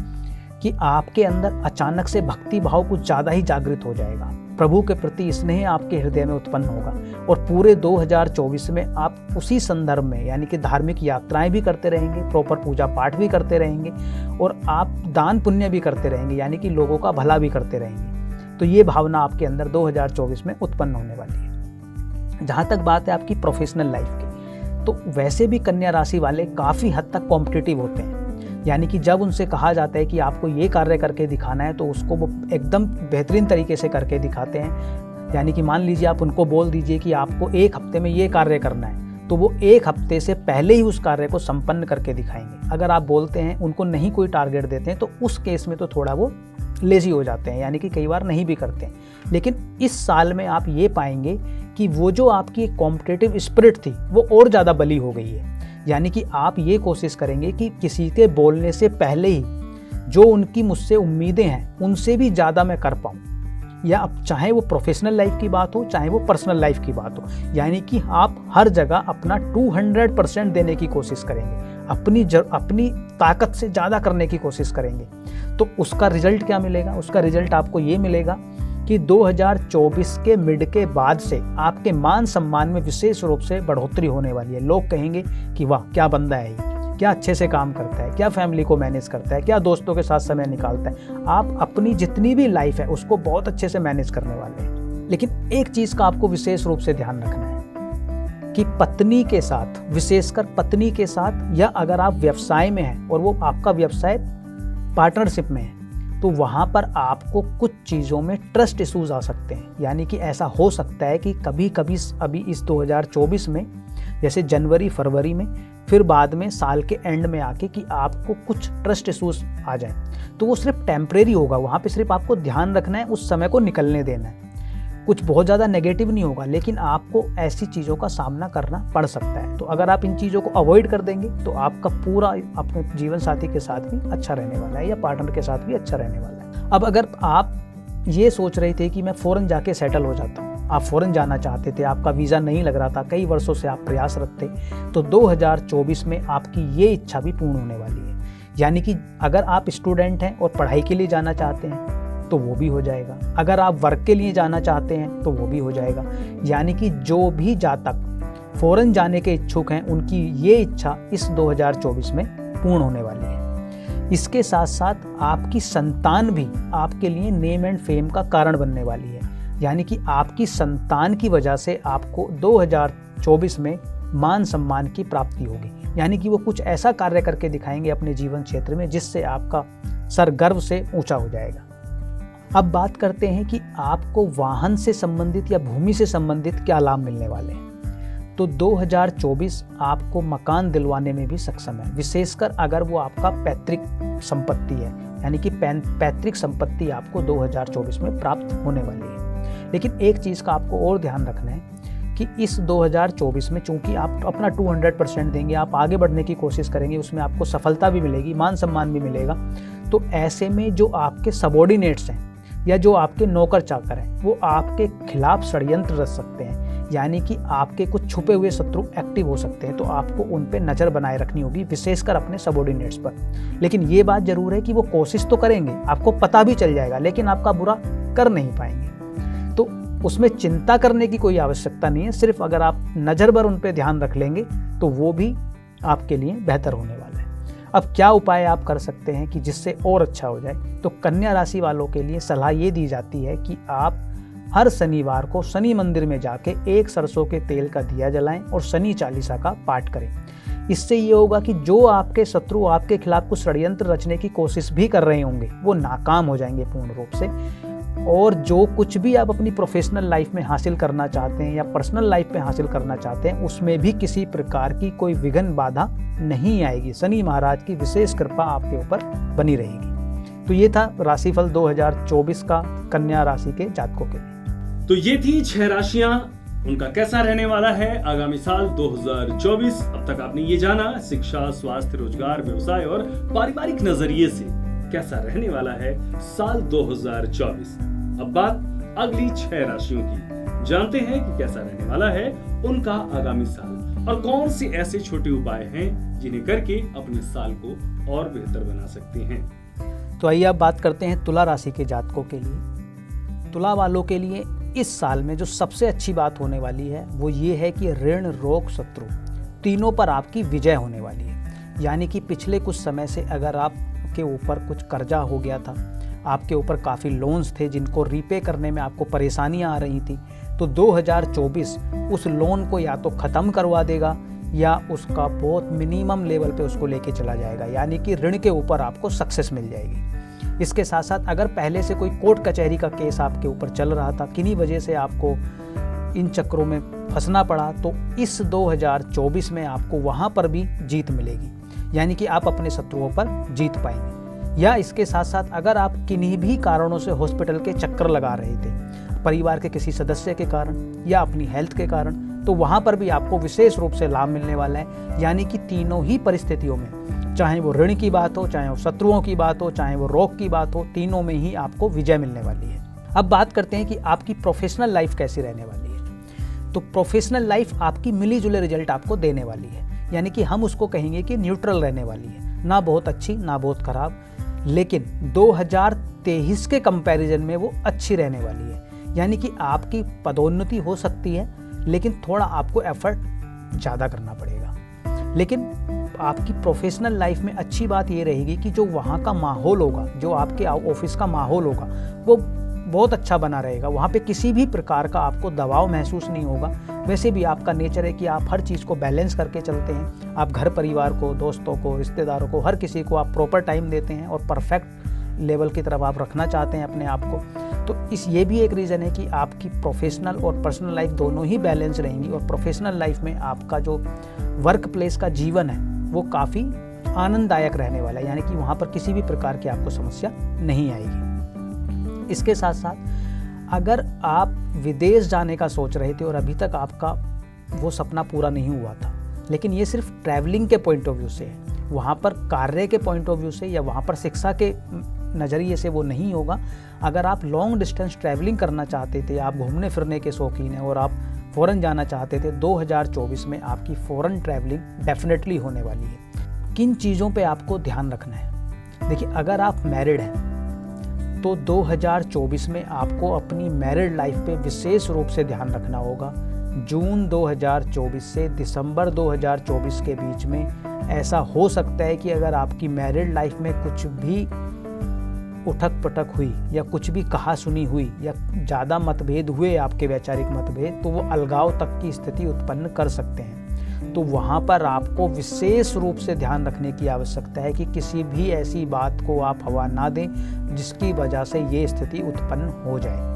कि आपके अंदर अचानक से भक्ति भाव कुछ ज़्यादा ही जागृत हो जाएगा, प्रभु के प्रति स्नेह आपके हृदय में उत्पन्न होगा, और पूरे 2024 में आप उसी संदर्भ में यानी कि धार्मिक यात्राएं भी करते रहेंगे, प्रॉपर पूजा पाठ भी करते रहेंगे, और आप दान पुण्य भी करते रहेंगे, यानी कि लोगों का भला भी करते रहेंगे। तो ये भावना आपके अंदर 2024 में उत्पन्न होने वाली है। जहाँ तक बात है आपकी प्रोफेशनल लाइफ की, तो वैसे भी कन्या राशि वाले काफ़ी हद तक कॉम्पिटिटिव होते हैं। यानी कि जब उनसे कहा जाता है कि आपको ये कार्य करके दिखाना है तो उसको वो एकदम बेहतरीन तरीके से करके दिखाते हैं। यानी कि मान लीजिए आप उनको बोल दीजिए कि आपको एक हफ्ते में ये कार्य करना है, तो वो एक हफ्ते से पहले ही उस कार्य को संपन्न करके दिखाएंगे। अगर आप बोलते हैं, उनको नहीं कोई टारगेट देते हैं, तो उस केस में तो थोड़ा वो लेजी हो जाते हैं, यानी कि कई बार नहीं भी करते हैं। लेकिन इस साल में आप ये पाएंगे कि वो जो आपकी कॉम्पिटिटिव स्पिरिट थी वो और ज़्यादा बली हो गई है। यानी कि आप ये कोशिश करेंगे कि किसी के बोलने से पहले ही जो उनकी मुझसे उम्मीदें हैं उनसे भी ज़्यादा मैं कर पाऊँ, या अब चाहे वो प्रोफेशनल लाइफ की बात हो चाहे वो पर्सनल लाइफ की बात हो। यानी कि आप हर जगह अपना 200% देने की कोशिश करेंगे, अपनी ताकत से ज़्यादा करने की कोशिश करेंगे। तो उसका रिजल्ट क्या मिलेगा? उसका रिजल्ट आपको ये मिलेगा कि 2024 के मिड के बाद से आपके मान सम्मान में विशेष रूप से बढ़ोतरी होने वाली है। लोग कहेंगे कि वाह क्या बंदा है ये, क्या अच्छे से काम करता है, क्या फैमिली को मैनेज करता है, क्या दोस्तों के साथ समय निकालता है। आप अपनी जितनी भी लाइफ है उसको बहुत अच्छे से मैनेज करने वाले हैं। लेकिन एक चीज़ का आपको विशेष रूप से ध्यान रखना है कि पत्नी के साथ, विशेषकर पत्नी के साथ, या अगर आप व्यवसाय में हैं और वो आपका व्यवसाय पार्टनरशिप में है, तो वहाँ पर आपको कुछ चीज़ों में ट्रस्ट इश्यूज आ सकते हैं। यानी कि ऐसा हो सकता है कि कभी कभी अभी इस 2024 में, जैसे जनवरी फरवरी में, फिर बाद में साल के एंड में आके कि आपको कुछ ट्रस्ट इश्यूज आ जाए, तो वो सिर्फ टेम्परेरी होगा। वहाँ पे सिर्फ आपको ध्यान रखना है, उस समय को निकलने देना है। कुछ बहुत ज़्यादा नेगेटिव नहीं होगा, लेकिन आपको ऐसी चीज़ों का सामना करना पड़ सकता है। तो अगर आप इन चीज़ों को अवॉइड कर देंगे तो आपका पूरा अपने जीवन साथी के साथ भी अच्छा रहने वाला है, या पार्टनर के साथ भी अच्छा रहने वाला है। अब अगर आप ये सोच रहे थे कि मैं फ़ौरन जाके सेटल हो जाता हूँ, आप फ़ौरन जाना चाहते थे, आपका वीज़ा नहीं लग रहा था, कई वर्षों से आप प्रयासरत थे, तो 2024 में आपकी ये इच्छा भी पूर्ण होने वाली है। यानी कि अगर आप स्टूडेंट हैं और पढ़ाई के लिए जाना चाहते हैं तो वो भी हो जाएगा, अगर आप वर्क के लिए जाना चाहते हैं तो वो भी हो जाएगा। यानी कि जो भी जातक फ़ौरन जाने के इच्छुक हैं उनकी ये इच्छा इस 2024 में पूर्ण होने वाली है। इसके साथ साथ आपकी संतान भी आपके लिए नेम एंड फेम का कारण बनने वाली है। यानी कि आपकी संतान की वजह से आपको 2024 में मान सम्मान की प्राप्ति होगी। यानी कि वो कुछ ऐसा कार्य करके दिखाएंगे अपने जीवन क्षेत्र में जिससे आपका सर गर्व से ऊंचा हो जाएगा। अब बात करते हैं कि आपको वाहन से संबंधित या भूमि से संबंधित क्या लाभ मिलने वाले हैं। तो 2024 आपको मकान दिलवाने में भी सक्षम है, विशेषकर अगर वो आपका पैतृक संपत्ति है। यानी कि पैतृक संपत्ति आपको 2024 में प्राप्त होने वाली है। लेकिन एक चीज़ का आपको और ध्यान रखना है कि इस 2024 में चूंकि आप अपना 200% देंगे, आप आगे बढ़ने की कोशिश करेंगे, उसमें आपको सफलता भी मिलेगी, मान सम्मान भी मिलेगा। तो ऐसे में जो आपके सबॉर्डिनेट्स हैं या जो आपके नौकर चाकर हैं वो आपके खिलाफ षड्यंत्र रच सकते हैं। यानी कि आपके कुछ छुपे हुए शत्रु एक्टिव हो सकते हैं, तो आपको उन पे नज़र बनाए रखनी होगी, विशेषकर अपने सबॉर्डिनेट्स पर। लेकिन ये बात जरूर है कि वो कोशिश तो करेंगे, आपको पता भी चल जाएगा, लेकिन आपका बुरा कर नहीं पाएंगे। तो उसमें चिंता करने की कोई आवश्यकता नहीं है। सिर्फ अगर आप नज़र भर उन पे ध्यान रख लेंगे तो वो भी आपके लिए बेहतर होने वाला है। अब क्या उपाय आप कर सकते हैं कि जिससे और अच्छा हो जाए? तो कन्या राशि वालों के लिए सलाह ये दी जाती है कि आप हर शनिवार को शनि मंदिर में जाके एक सरसों के तेल का दिया जलाएं और शनि चालीसा का पाठ करें। इससे ये होगा कि जो आपके शत्रु आपके खिलाफ कुछ षड्यंत्र रचने की कोशिश भी कर रहे होंगे वो नाकाम हो जाएंगे पूर्ण रूप से। और जो कुछ भी आप अपनी प्रोफेशनल लाइफ में हासिल करना चाहते हैं या पर्सनल लाइफ में हासिल करना चाहते हैं उसमें भी किसी प्रकार की कोई विघ्न बाधा नहीं आएगी। शनि महाराज की विशेष कृपा आपके ऊपर बनी रहेगी। तो ये था राशिफल 2024 का कन्या राशि के जातकों के लिए। तो ये थी 6 राशियां, उनका कैसा रहने वाला है आगामी साल 2024। अब तक आपने ये जाना शिक्षा, स्वास्थ्य, रोजगार, व्यवसाय और पारिवारिक नजरिए से कैसा रहने वाला है साल 2024। अब बात अगली 6 राशियों की, जानते हैं कि कैसा रहने वाला है उनका आगामी साल और कौन से ऐसे छोटे उपाय हैं जिन्हें करके अपने साल को और बेहतर बना सकते हैं। तो आइए अब बात करते हैं तुला राशि के जातकों के लिए। तुला वालों के लिए इस साल में जो सबसे अच्छी बात होने वाली है वो ये है कि ऋण, रोग, शत्रु तीनों पर आपकी विजय होने वाली है। यानी कि पिछले कुछ समय से अगर आपके ऊपर कुछ कर्जा हो गया था, आपके ऊपर काफ़ी लोन्स थे जिनको रीपे करने में आपको परेशानियां आ रही थी, तो 2024 उस लोन को या तो ख़त्म करवा देगा या उसका बहुत मिनिमम लेवल पे उसको लेके चला जाएगा। यानी कि ऋण के ऊपर आपको सक्सेस मिल जाएगी। इसके साथ साथ अगर पहले से कोई कोर्ट कचहरी का केस आपके ऊपर चल रहा था, किन्हीं वजह से आपको इन चक्रों में फंसना पड़ा, तो इस 2024 में आपको वहाँ पर भी जीत मिलेगी। यानी कि आप अपने शत्रुओं पर जीत पाएंगे। या इसके साथ साथ अगर आप किन्हीं भी कारणों से हॉस्पिटल के चक्कर लगा रहे थे, परिवार के किसी सदस्य के कारण या अपनी हेल्थ के कारण, तो वहाँ पर भी आपको विशेष रूप से लाभ मिलने वाला है। यानी कि तीनों ही परिस्थितियों में, चाहे वो ऋण की बात हो, चाहे वो शत्रुओं की बात हो, चाहे वो रोग की बात हो, तीनों में ही आपको विजय मिलने वाली है। अब बात करते हैं कि आपकी प्रोफेशनल लाइफ कैसी रहने वाली है। तो प्रोफेशनल लाइफ आपकी मिली जुले रिजल्ट आपको देने वाली है। यानी कि हम उसको कहेंगे कि न्यूट्रल रहने वाली है, ना बहुत अच्छी ना बहुत खराब, लेकिन 2023 के कंपैरिजन में वो अच्छी रहने वाली है। यानी कि आपकी पदोन्नति हो सकती है, लेकिन थोड़ा आपको एफर्ट ज़्यादा करना पड़ेगा। लेकिन आपकी प्रोफेशनल लाइफ में अच्छी बात ये रहेगी कि जो वहाँ का माहौल होगा, जो आपके ऑफिस का माहौल होगा, वो बहुत अच्छा बना रहेगा। वहाँ पे किसी भी प्रकार का आपको दबाव महसूस नहीं होगा। वैसे भी आपका नेचर है कि आप हर चीज़ को बैलेंस करके चलते हैं। आप घर परिवार को, दोस्तों को, रिश्तेदारों को, हर किसी को आप प्रॉपर टाइम देते हैं और परफेक्ट लेवल की तरफ आप रखना चाहते हैं अपने आप को। तो ये भी एक रीज़न है कि आपकी प्रोफेशनल और पर्सनल लाइफ दोनों ही बैलेंस रहेंगी और प्रोफेशनल लाइफ में आपका जो वर्क प्लेस का जीवन है वो काफ़ी आनंददायक रहने वाला है, यानी कि वहाँ पर किसी भी प्रकार की आपको समस्या नहीं आएगी। इसके साथ साथ अगर आप विदेश जाने का सोच रहे थे और अभी तक आपका वो सपना पूरा नहीं हुआ था, लेकिन ये सिर्फ ट्रैवलिंग के पॉइंट ऑफ व्यू से है, वहाँ पर कार्य के पॉइंट ऑफ व्यू से या वहाँ पर शिक्षा के नज़रिए से वो नहीं होगा। अगर आप लॉन्ग डिस्टेंस ट्रैवलिंग करना चाहते थे, आप घूमने फिरने के शौकीन हैं और आप फ़ॉरेन जाना चाहते थे, 2024 में आपकी फ़ॉरेन ट्रैवलिंग डेफिनेटली होने वाली है। किन चीज़ों पे आपको ध्यान रखना है? देखिए, अगर आप मैरिड हैं तो 2024 में आपको अपनी मैरिड लाइफ पे विशेष रूप से ध्यान रखना होगा। जून 2024 से दिसंबर 2024 के बीच में ऐसा हो सकता है कि अगर आपकी मैरिड लाइफ में कुछ भी उठक पटक हुई या कुछ भी कहा सुनी हुई या ज़्यादा मतभेद हुए, आपके वैचारिक मतभेद, तो वो अलगाव तक की स्थिति उत्पन्न कर सकते हैं। तो वहाँ पर आपको विशेष रूप से ध्यान रखने की आवश्यकता है कि किसी भी ऐसी बात को आप हवा ना दें जिसकी वजह से ये स्थिति उत्पन्न हो जाए।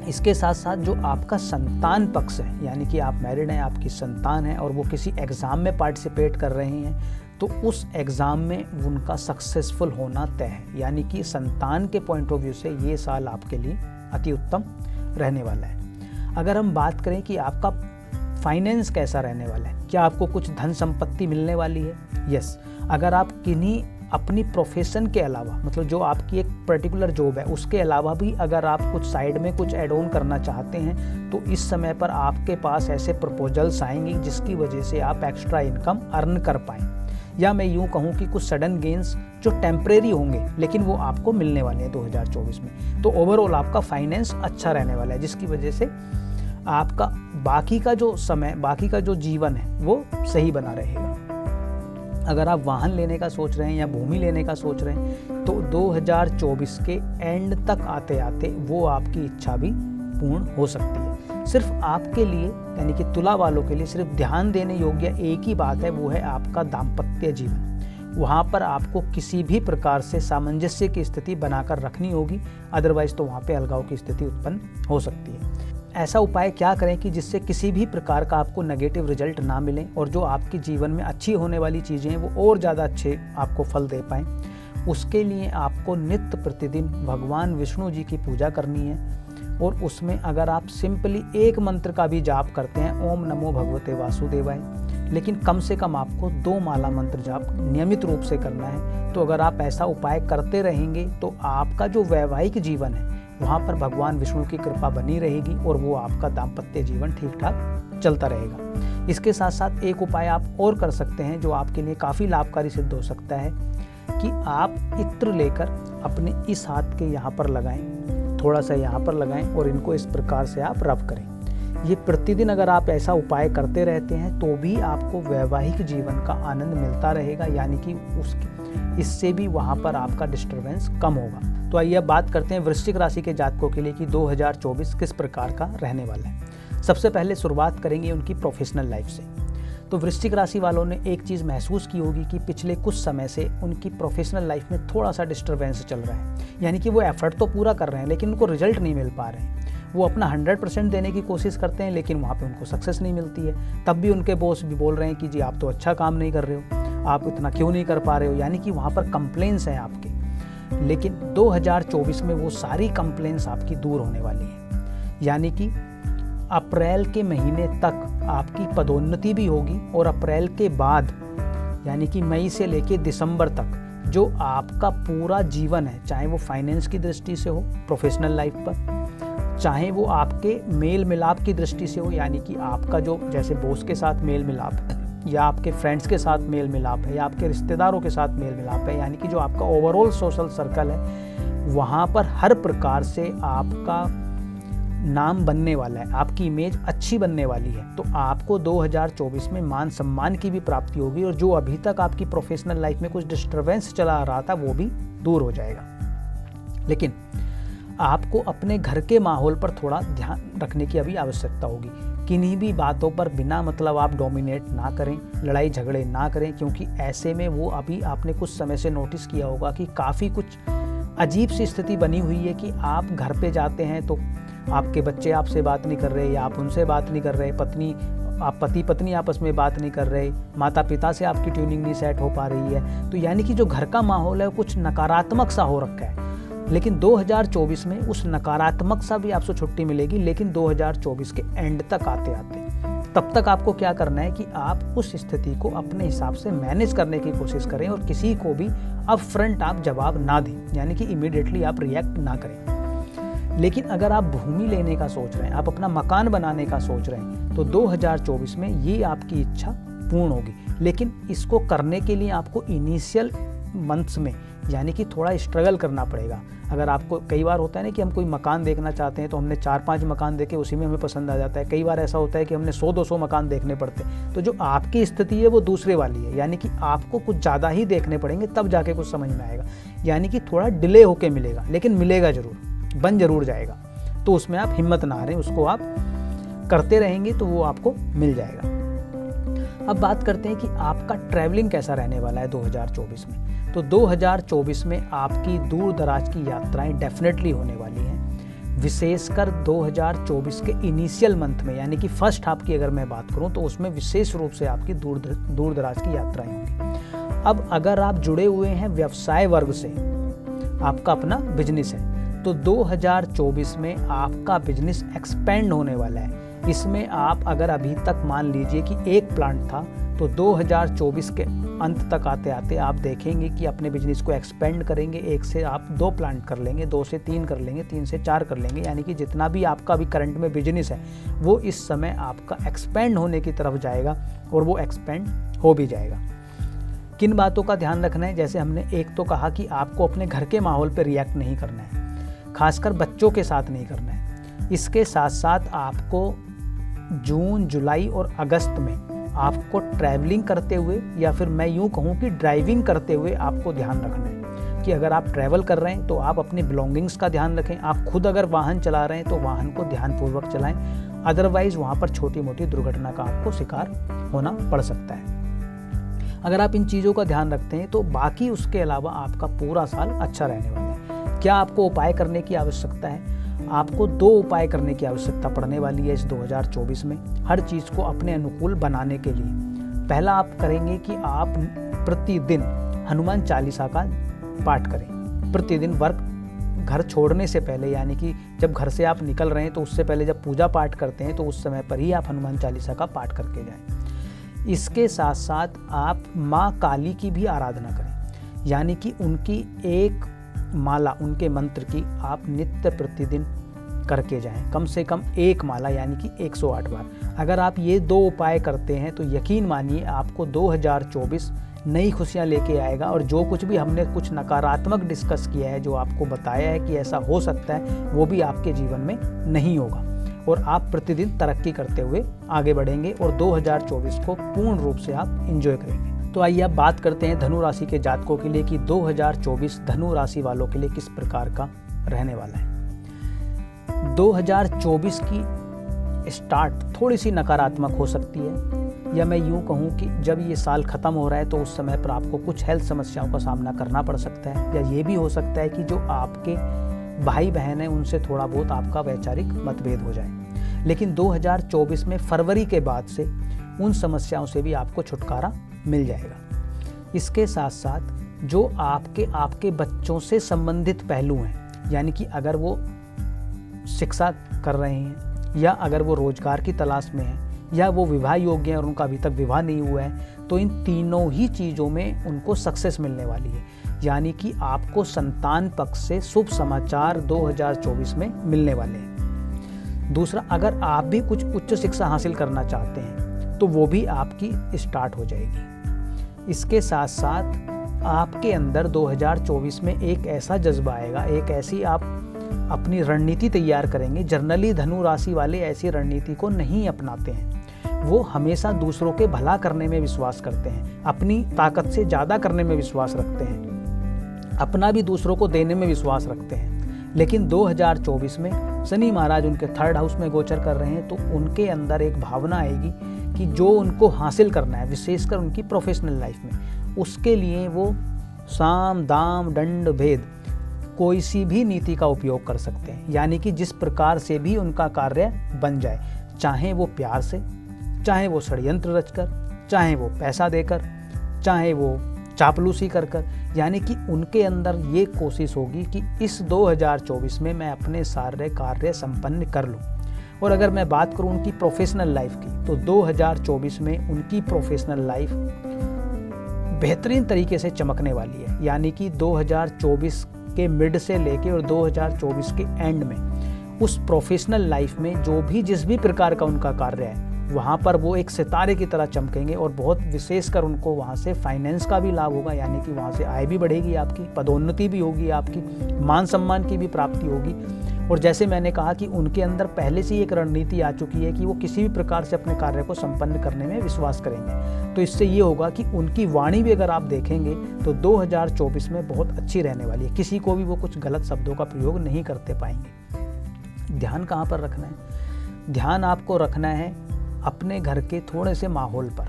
इसके साथ साथ जो आपका संतान पक्ष है, यानी कि आप मैरिड हैं, आपकी संतान है और वो किसी एग्ज़ाम में पार्टिसिपेट कर रहे हैं, तो उस एग्ज़ाम में उनका सक्सेसफुल होना तय है। यानी कि संतान के पॉइंट ऑफ व्यू से ये साल आपके लिए अति उत्तम रहने वाला है। अगर हम बात करें कि आपका फाइनेंस कैसा रहने वाला है, क्या आपको कुछ धन संपत्ति मिलने वाली है? यस। अगर आप किन्हीं अपनी प्रोफेशन के अलावा, मतलब जो आपकी एक पर्टिकुलर जॉब है उसके अलावा भी अगर आप कुछ साइड में कुछ ऐड ऑन करना चाहते हैं, तो इस समय पर आपके पास ऐसे प्रपोजल्स आएंगे जिसकी वजह से आप एक्स्ट्रा इनकम अर्न कर पाएँ, या मैं यूँ कहूँ कि कुछ सडन गेंस जो टेम्परेरी होंगे लेकिन वो आपको मिलने वाले हैं 2024 में। तो ओवरऑल आपका फाइनेंस अच्छा रहने वाला है, जिसकी वजह से आपका बाकी का जो समय, बाकी का जो जीवन है वो सही बना रहेगा। अगर आप वाहन लेने का सोच रहे हैं या भूमि लेने का सोच रहे हैं, तो 2024 के एंड तक आते आते वो आपकी इच्छा भी पूर्ण हो सकती है। सिर्फ आपके लिए, यानी कि तुला वालों के लिए सिर्फ ध्यान देने योग्य एक ही बात है, वो है आपका दाम्पत्य जीवन। वहाँ पर आपको किसी भी प्रकार से सामंजस्य की स्थिति बनाकर रखनी होगी, अदरवाइज तो वहाँ पे अलगाव की स्थिति उत्पन्न हो सकती है। ऐसा उपाय क्या करें कि जिससे किसी भी प्रकार का आपको नेगेटिव रिजल्ट ना मिले और जो आपके जीवन में अच्छी होने वाली चीज़ें हैं वो और ज़्यादा अच्छे आपको फल दे पाएँ। उसके लिए आपको नित्य प्रतिदिन भगवान विष्णु जी की पूजा करनी है, और उसमें अगर आप सिंपली एक मंत्र का भी जाप करते हैं, ओम नमो भगवते वासुदेवाय, लेकिन कम से कम आपको 2 माला मंत्र जाप नियमित रूप से करना है। तो अगर आप ऐसा उपाय करते रहेंगे तो आपका जो वैवाहिक जीवन है वहाँ पर भगवान विष्णु की कृपा बनी रहेगी और वो आपका दाम्पत्य जीवन ठीक ठाक चलता रहेगा। इसके साथ साथ एक उपाय आप और कर सकते हैं जो आपके लिए काफ़ी लाभकारी सिद्ध हो सकता है, कि आप इत्र लेकर अपने इस हाथ के यहाँ पर लगाएं, थोड़ा सा यहाँ पर लगाएं और इनको इस प्रकार से आप रब करें। ये प्रतिदिन अगर आप ऐसा उपाय करते रहते हैं तो भी आपको वैवाहिक जीवन का आनंद मिलता रहेगा, यानी कि इससे भी वहाँ पर आपका डिस्टर्बेंस कम होगा। तो आइए अब बात करते हैं वृश्चिक राशि के जातकों के लिए कि 2024 किस प्रकार का रहने वाला है। सबसे पहले शुरुआत करेंगे उनकी प्रोफेशनल लाइफ से। तो वृश्चिक राशि वालों ने एक चीज़ महसूस की होगी कि पिछले कुछ समय से उनकी प्रोफेशनल लाइफ में थोड़ा सा डिस्टर्बेंस चल रहा है, यानी कि वो एफर्ट तो पूरा कर रहे हैं लेकिन उनको रिजल्ट नहीं मिल पा रहे हैं। वो अपना 100% देने की कोशिश करते हैं लेकिन वहाँ पे उनको सक्सेस नहीं मिलती है। तब भी उनके बॉस भी बोल रहे हैं कि जी आप तो अच्छा काम नहीं कर रहे हो, आप इतना क्यों नहीं कर पा रहे हो, यानी कि वहाँ पर कंप्लेंट्स हैं आपके। लेकिन 2024 में वो सारी कंप्लेंट्स आपकी दूर होने वाली हैं, यानी कि अप्रैल के महीने तक आपकी पदोन्नति भी होगी और अप्रैल के बाद यानी कि मई से लेके दिसंबर तक जो आपका पूरा जीवन है, चाहे वो फाइनेंस की दृष्टि से हो प्रोफेशनल लाइफ पर, चाहे वो आपके मेल मिलाप की दृष्टि से हो, यानी कि आपका जो जैसे बॉस के साथ मेल मिलाप है या आपके फ्रेंड्स के साथ मेल मिलाप है या आपके रिश्तेदारों के साथ मेल मिलाप है, यानी कि जो आपका ओवरऑल सोशल सर्कल है वहाँ पर हर प्रकार से आपका नाम बनने वाला है, आपकी इमेज अच्छी बनने वाली है, तो आपको 2024 में मान सम्मान की भी प्राप्ति होगी और जो अभी तक आपकी प्रोफेशनल लाइफ में कुछ डिस्टर्बेंस चला आ रहा था वो भी दूर हो जाएगा। लेकिन आपको अपने घर के माहौल पर थोड़ा ध्यान रखने की अभी आवश्यकता होगी। किन्हीं भी बातों पर बिना मतलब आप डोमिनेट ना करें, लड़ाई झगड़े ना करें, क्योंकि ऐसे में वो अभी आपने कुछ समय से नोटिस किया होगा कि काफ़ी कुछ अजीब सी स्थिति बनी हुई है कि आप घर पे जाते हैं तो आपके बच्चे आपसे बात नहीं कर रहे या आप उनसे बात नहीं कर रहे, पति पत्नी आपस में बात नहीं कर रहे, माता पिता से आपकी ट्यूनिंग नहीं सेट हो पा रही है। तो यानी कि जो घर का माहौल है कुछ नकारात्मक सा हो रखा है। लेकिन 2024 में उस नकारात्मक सा भी आपको छुट्टी मिलेगी, लेकिन 2024 के एंड तक आते आते तब तक आपको क्या करना है कि आप उस स्थिति को अपने हिसाब से मैनेज करने की कोशिश करें और किसी को भी अप फ्रंट आप जवाब ना दें, यानी कि इमीडिएटली आप रिएक्ट ना करें। लेकिन अगर आप भूमि लेने का सोच रहे हैं, आप अपना मकान बनाने का सोच रहे हैं, तो 2024 में ये आपकी इच्छा पूर्ण होगी। लेकिन इसको करने के लिए आपको इनिशियल मंथ्स में यानी कि थोड़ा स्ट्रगल करना पड़ेगा। अगर आपको कई बार होता है ना कि हम कोई मकान देखना चाहते हैं तो हमने 4-5 मकान देखे, उसी में हमें पसंद आ जाता है। कई बार ऐसा होता है कि हमने 100-200 मकान देखने पड़ते हैं। तो जो आपकी स्थिति है वो दूसरे वाली है, यानी कि आपको कुछ ज़्यादा ही देखने पड़ेंगे तब जाके कुछ समझ में आएगा। यानी कि थोड़ा डिले होके मिलेगा, लेकिन मिलेगा ज़रूर, बन ज़रूर जाएगा। तो उसमें आप हिम्मत ना हारें, उसको आप करते रहेंगे तो वो आपको मिल जाएगा। अब बात करते हैं कि आपका ट्रैवलिंग कैसा रहने वाला है 2024 में। तो 2024 में आपकी दूर दराज की यात्राएं डेफिनेटली होने वाली हैं। विशेषकर 2024 के इनिशियल मंथ में, यानी कि फर्स्ट हाफ की अगर मैं बात करूं तो उसमें विशेष रूप से आपकी दूर दराज की यात्राएं होंगी। अब अगर आप जुड़े हुए हैं व्यवसाय वर्ग से, आपका अपना बिजनेस है, तो 2024 में आपका बिजनेस एक्सपेंड होने वाला है। इसमें आप अगर अभी तक मान लीजिए कि एक प्लांट था, तो 2024 के अंत तक आते आते आप देखेंगे कि अपने बिजनेस को एक्सपेंड करेंगे। 1 से आप 2 प्लांट कर लेंगे, 2 से 3 कर लेंगे, 3 से 4 कर लेंगे। यानी कि जितना भी आपका अभी करंट में बिजनेस है वो इस समय आपका एक्सपेंड होने की तरफ जाएगा और वो एक्सपेंड हो भी जाएगा। किन बातों का ध्यान रखना है? जैसे हमने एक तो कहा कि आपको अपने घर के माहौल पर रिएक्ट नहीं करना है, खासकर बच्चों के साथ नहीं करना है। इसके साथ साथ आपको जून, जुलाई और अगस्त में आपको ट्रैवलिंग करते हुए या फिर मैं यूँ कहूँ कि ड्राइविंग करते हुए आपको ध्यान रखना है कि अगर आप ट्रैवल कर रहे हैं तो आप अपनी बिलोंगिंग्स का ध्यान रखें। आप खुद अगर वाहन चला रहे हैं तो वाहन को ध्यानपूर्वक चलाएं, अदरवाइज वहाँ पर छोटी मोटी दुर्घटना का आपको शिकार होना पड़ सकता है। अगर आप इन चीज़ों का ध्यान रखते हैं तो बाकी उसके अलावा आपका पूरा साल अच्छा रहने वाला है। क्या आपको उपाय करने की आवश्यकता है? आपको 2 उपाय करने की आवश्यकता पड़ने वाली है इस 2024 में, हर चीज़ को अपने अनुकूल बनाने के लिए। पहला आप करेंगे कि आप प्रतिदिन हनुमान चालीसा का पाठ करें। प्रतिदिन घर छोड़ने से पहले, यानी कि जब घर से आप निकल रहे हैं तो उससे पहले जब पूजा पाठ करते हैं तो उस समय पर ही आप हनुमान चालीसा का पाठ करके जाएं। इसके साथ साथ आप माँ काली की भी आराधना करें, यानी कि उनकी एक माला, उनके मंत्र की आप नित्य प्रतिदिन करके जाएं। कम से कम एक माला, यानी कि 108 बार। अगर आप ये 2 उपाय करते हैं तो यकीन मानिए आपको 2024 नई खुशियां लेके आएगा। और जो कुछ भी हमने कुछ नकारात्मक डिस्कस किया है, जो आपको बताया है कि ऐसा हो सकता है, वो भी आपके जीवन में नहीं होगा और आप प्रतिदिन तरक्की करते हुए आगे बढ़ेंगे और 2024 को पूर्ण रूप से आप एंजॉय करेंगे। तो आइए अब बात करते हैं धनु राशि के जातकों के लिए कि 2024 धनु राशि वालों के लिए किस प्रकार का रहने वाला है। 2024 की स्टार्ट थोड़ी सी नकारात्मक हो सकती है, या मैं यूँ कहूँ कि जब ये साल ख़त्म हो रहा है तो उस समय पर आपको कुछ हेल्थ समस्याओं का सामना करना पड़ सकता है, या ये भी हो सकता है कि जो आपके भाई बहन हैं उनसे थोड़ा बहुत आपका वैचारिक मतभेद हो जाए। लेकिन 2024 में फरवरी के बाद से उन समस्याओं से भी आपको छुटकारा मिल जाएगा। इसके साथ साथ जो आपके बच्चों से संबंधित पहलू हैं, यानी कि अगर वो शिक्षा कर रहे हैं या अगर वो रोजगार की तलाश में हैं या वो विवाह योग्य हैं और उनका अभी तक विवाह नहीं हुआ है, तो इन तीनों ही चीज़ों में उनको सक्सेस मिलने वाली है। यानी कि आपको संतान पक्ष से शुभ समाचार 2024 में मिलने वाले हैं। दूसरा, अगर आप भी कुछ उच्च शिक्षा हासिल करना चाहते हैं तो वो भी आपकी स्टार्ट हो जाएगी। इसके साथ साथ आपके अंदर 2024 में एक ऐसा जज्बा आएगा, एक ऐसी आप अपनी रणनीति तैयार करेंगे। जनरली धनु राशि वाले ऐसी रणनीति को नहीं अपनाते हैं। वो हमेशा दूसरों के भला करने में विश्वास करते हैं, अपनी ताकत से ज़्यादा करने में विश्वास रखते हैं, अपना भी दूसरों को देने में विश्वास रखते हैं। लेकिन 2024 में शनि महाराज उनके 3rd हाउस में गोचर कर रहे हैं, तो उनके अंदर एक भावना आएगी कि जो उनको हासिल करना है, विशेषकर उनकी प्रोफेशनल लाइफ में, उसके लिए वो साम दाम दंड भेद कोई सी भी नीति का उपयोग कर सकते हैं। यानी कि जिस प्रकार से भी उनका कार्य बन जाए, चाहे वो प्यार से, चाहे वो षड्यंत्र रचकर, चाहे वो पैसा देकर, चाहे वो चापलूसी कर कर, यानी कि उनके अंदर ये कोशिश होगी कि इस 2024 में मैं अपने सारे कार्य संपन्न कर लूँ। और अगर मैं बात करूँ उनकी प्रोफेशनल लाइफ की, तो 2024 में उनकी प्रोफेशनल लाइफ बेहतरीन तरीके से चमकने वाली है। यानी कि 2024 के मिड से लेके और 2024 के एंड में उस प्रोफेशनल लाइफ में जो भी जिस भी प्रकार का उनका कार्य है, वहाँ पर वो एक सितारे की तरह चमकेंगे। और बहुत विशेषकर उनको वहाँ से फाइनेंस का भी लाभ होगा, यानी कि वहाँ से आय भी बढ़ेगी, आपकी पदोन्नति भी होगी, आपकी मान सम्मान की भी प्राप्ति होगी। और जैसे मैंने कहा कि उनके अंदर पहले से ही एक रणनीति आ चुकी है कि वो किसी भी प्रकार से अपने कार्य को संपन्न करने में विश्वास करेंगे। तो इससे ये होगा कि उनकी वाणी भी अगर आप देखेंगे तो 2024 में बहुत अच्छी रहने वाली है। किसी को भी वो कुछ गलत शब्दों का प्रयोग नहीं करते पाएंगे। ध्यान कहाँ पर रखना है? ध्यान आपको रखना है अपने घर के थोड़े से माहौल पर,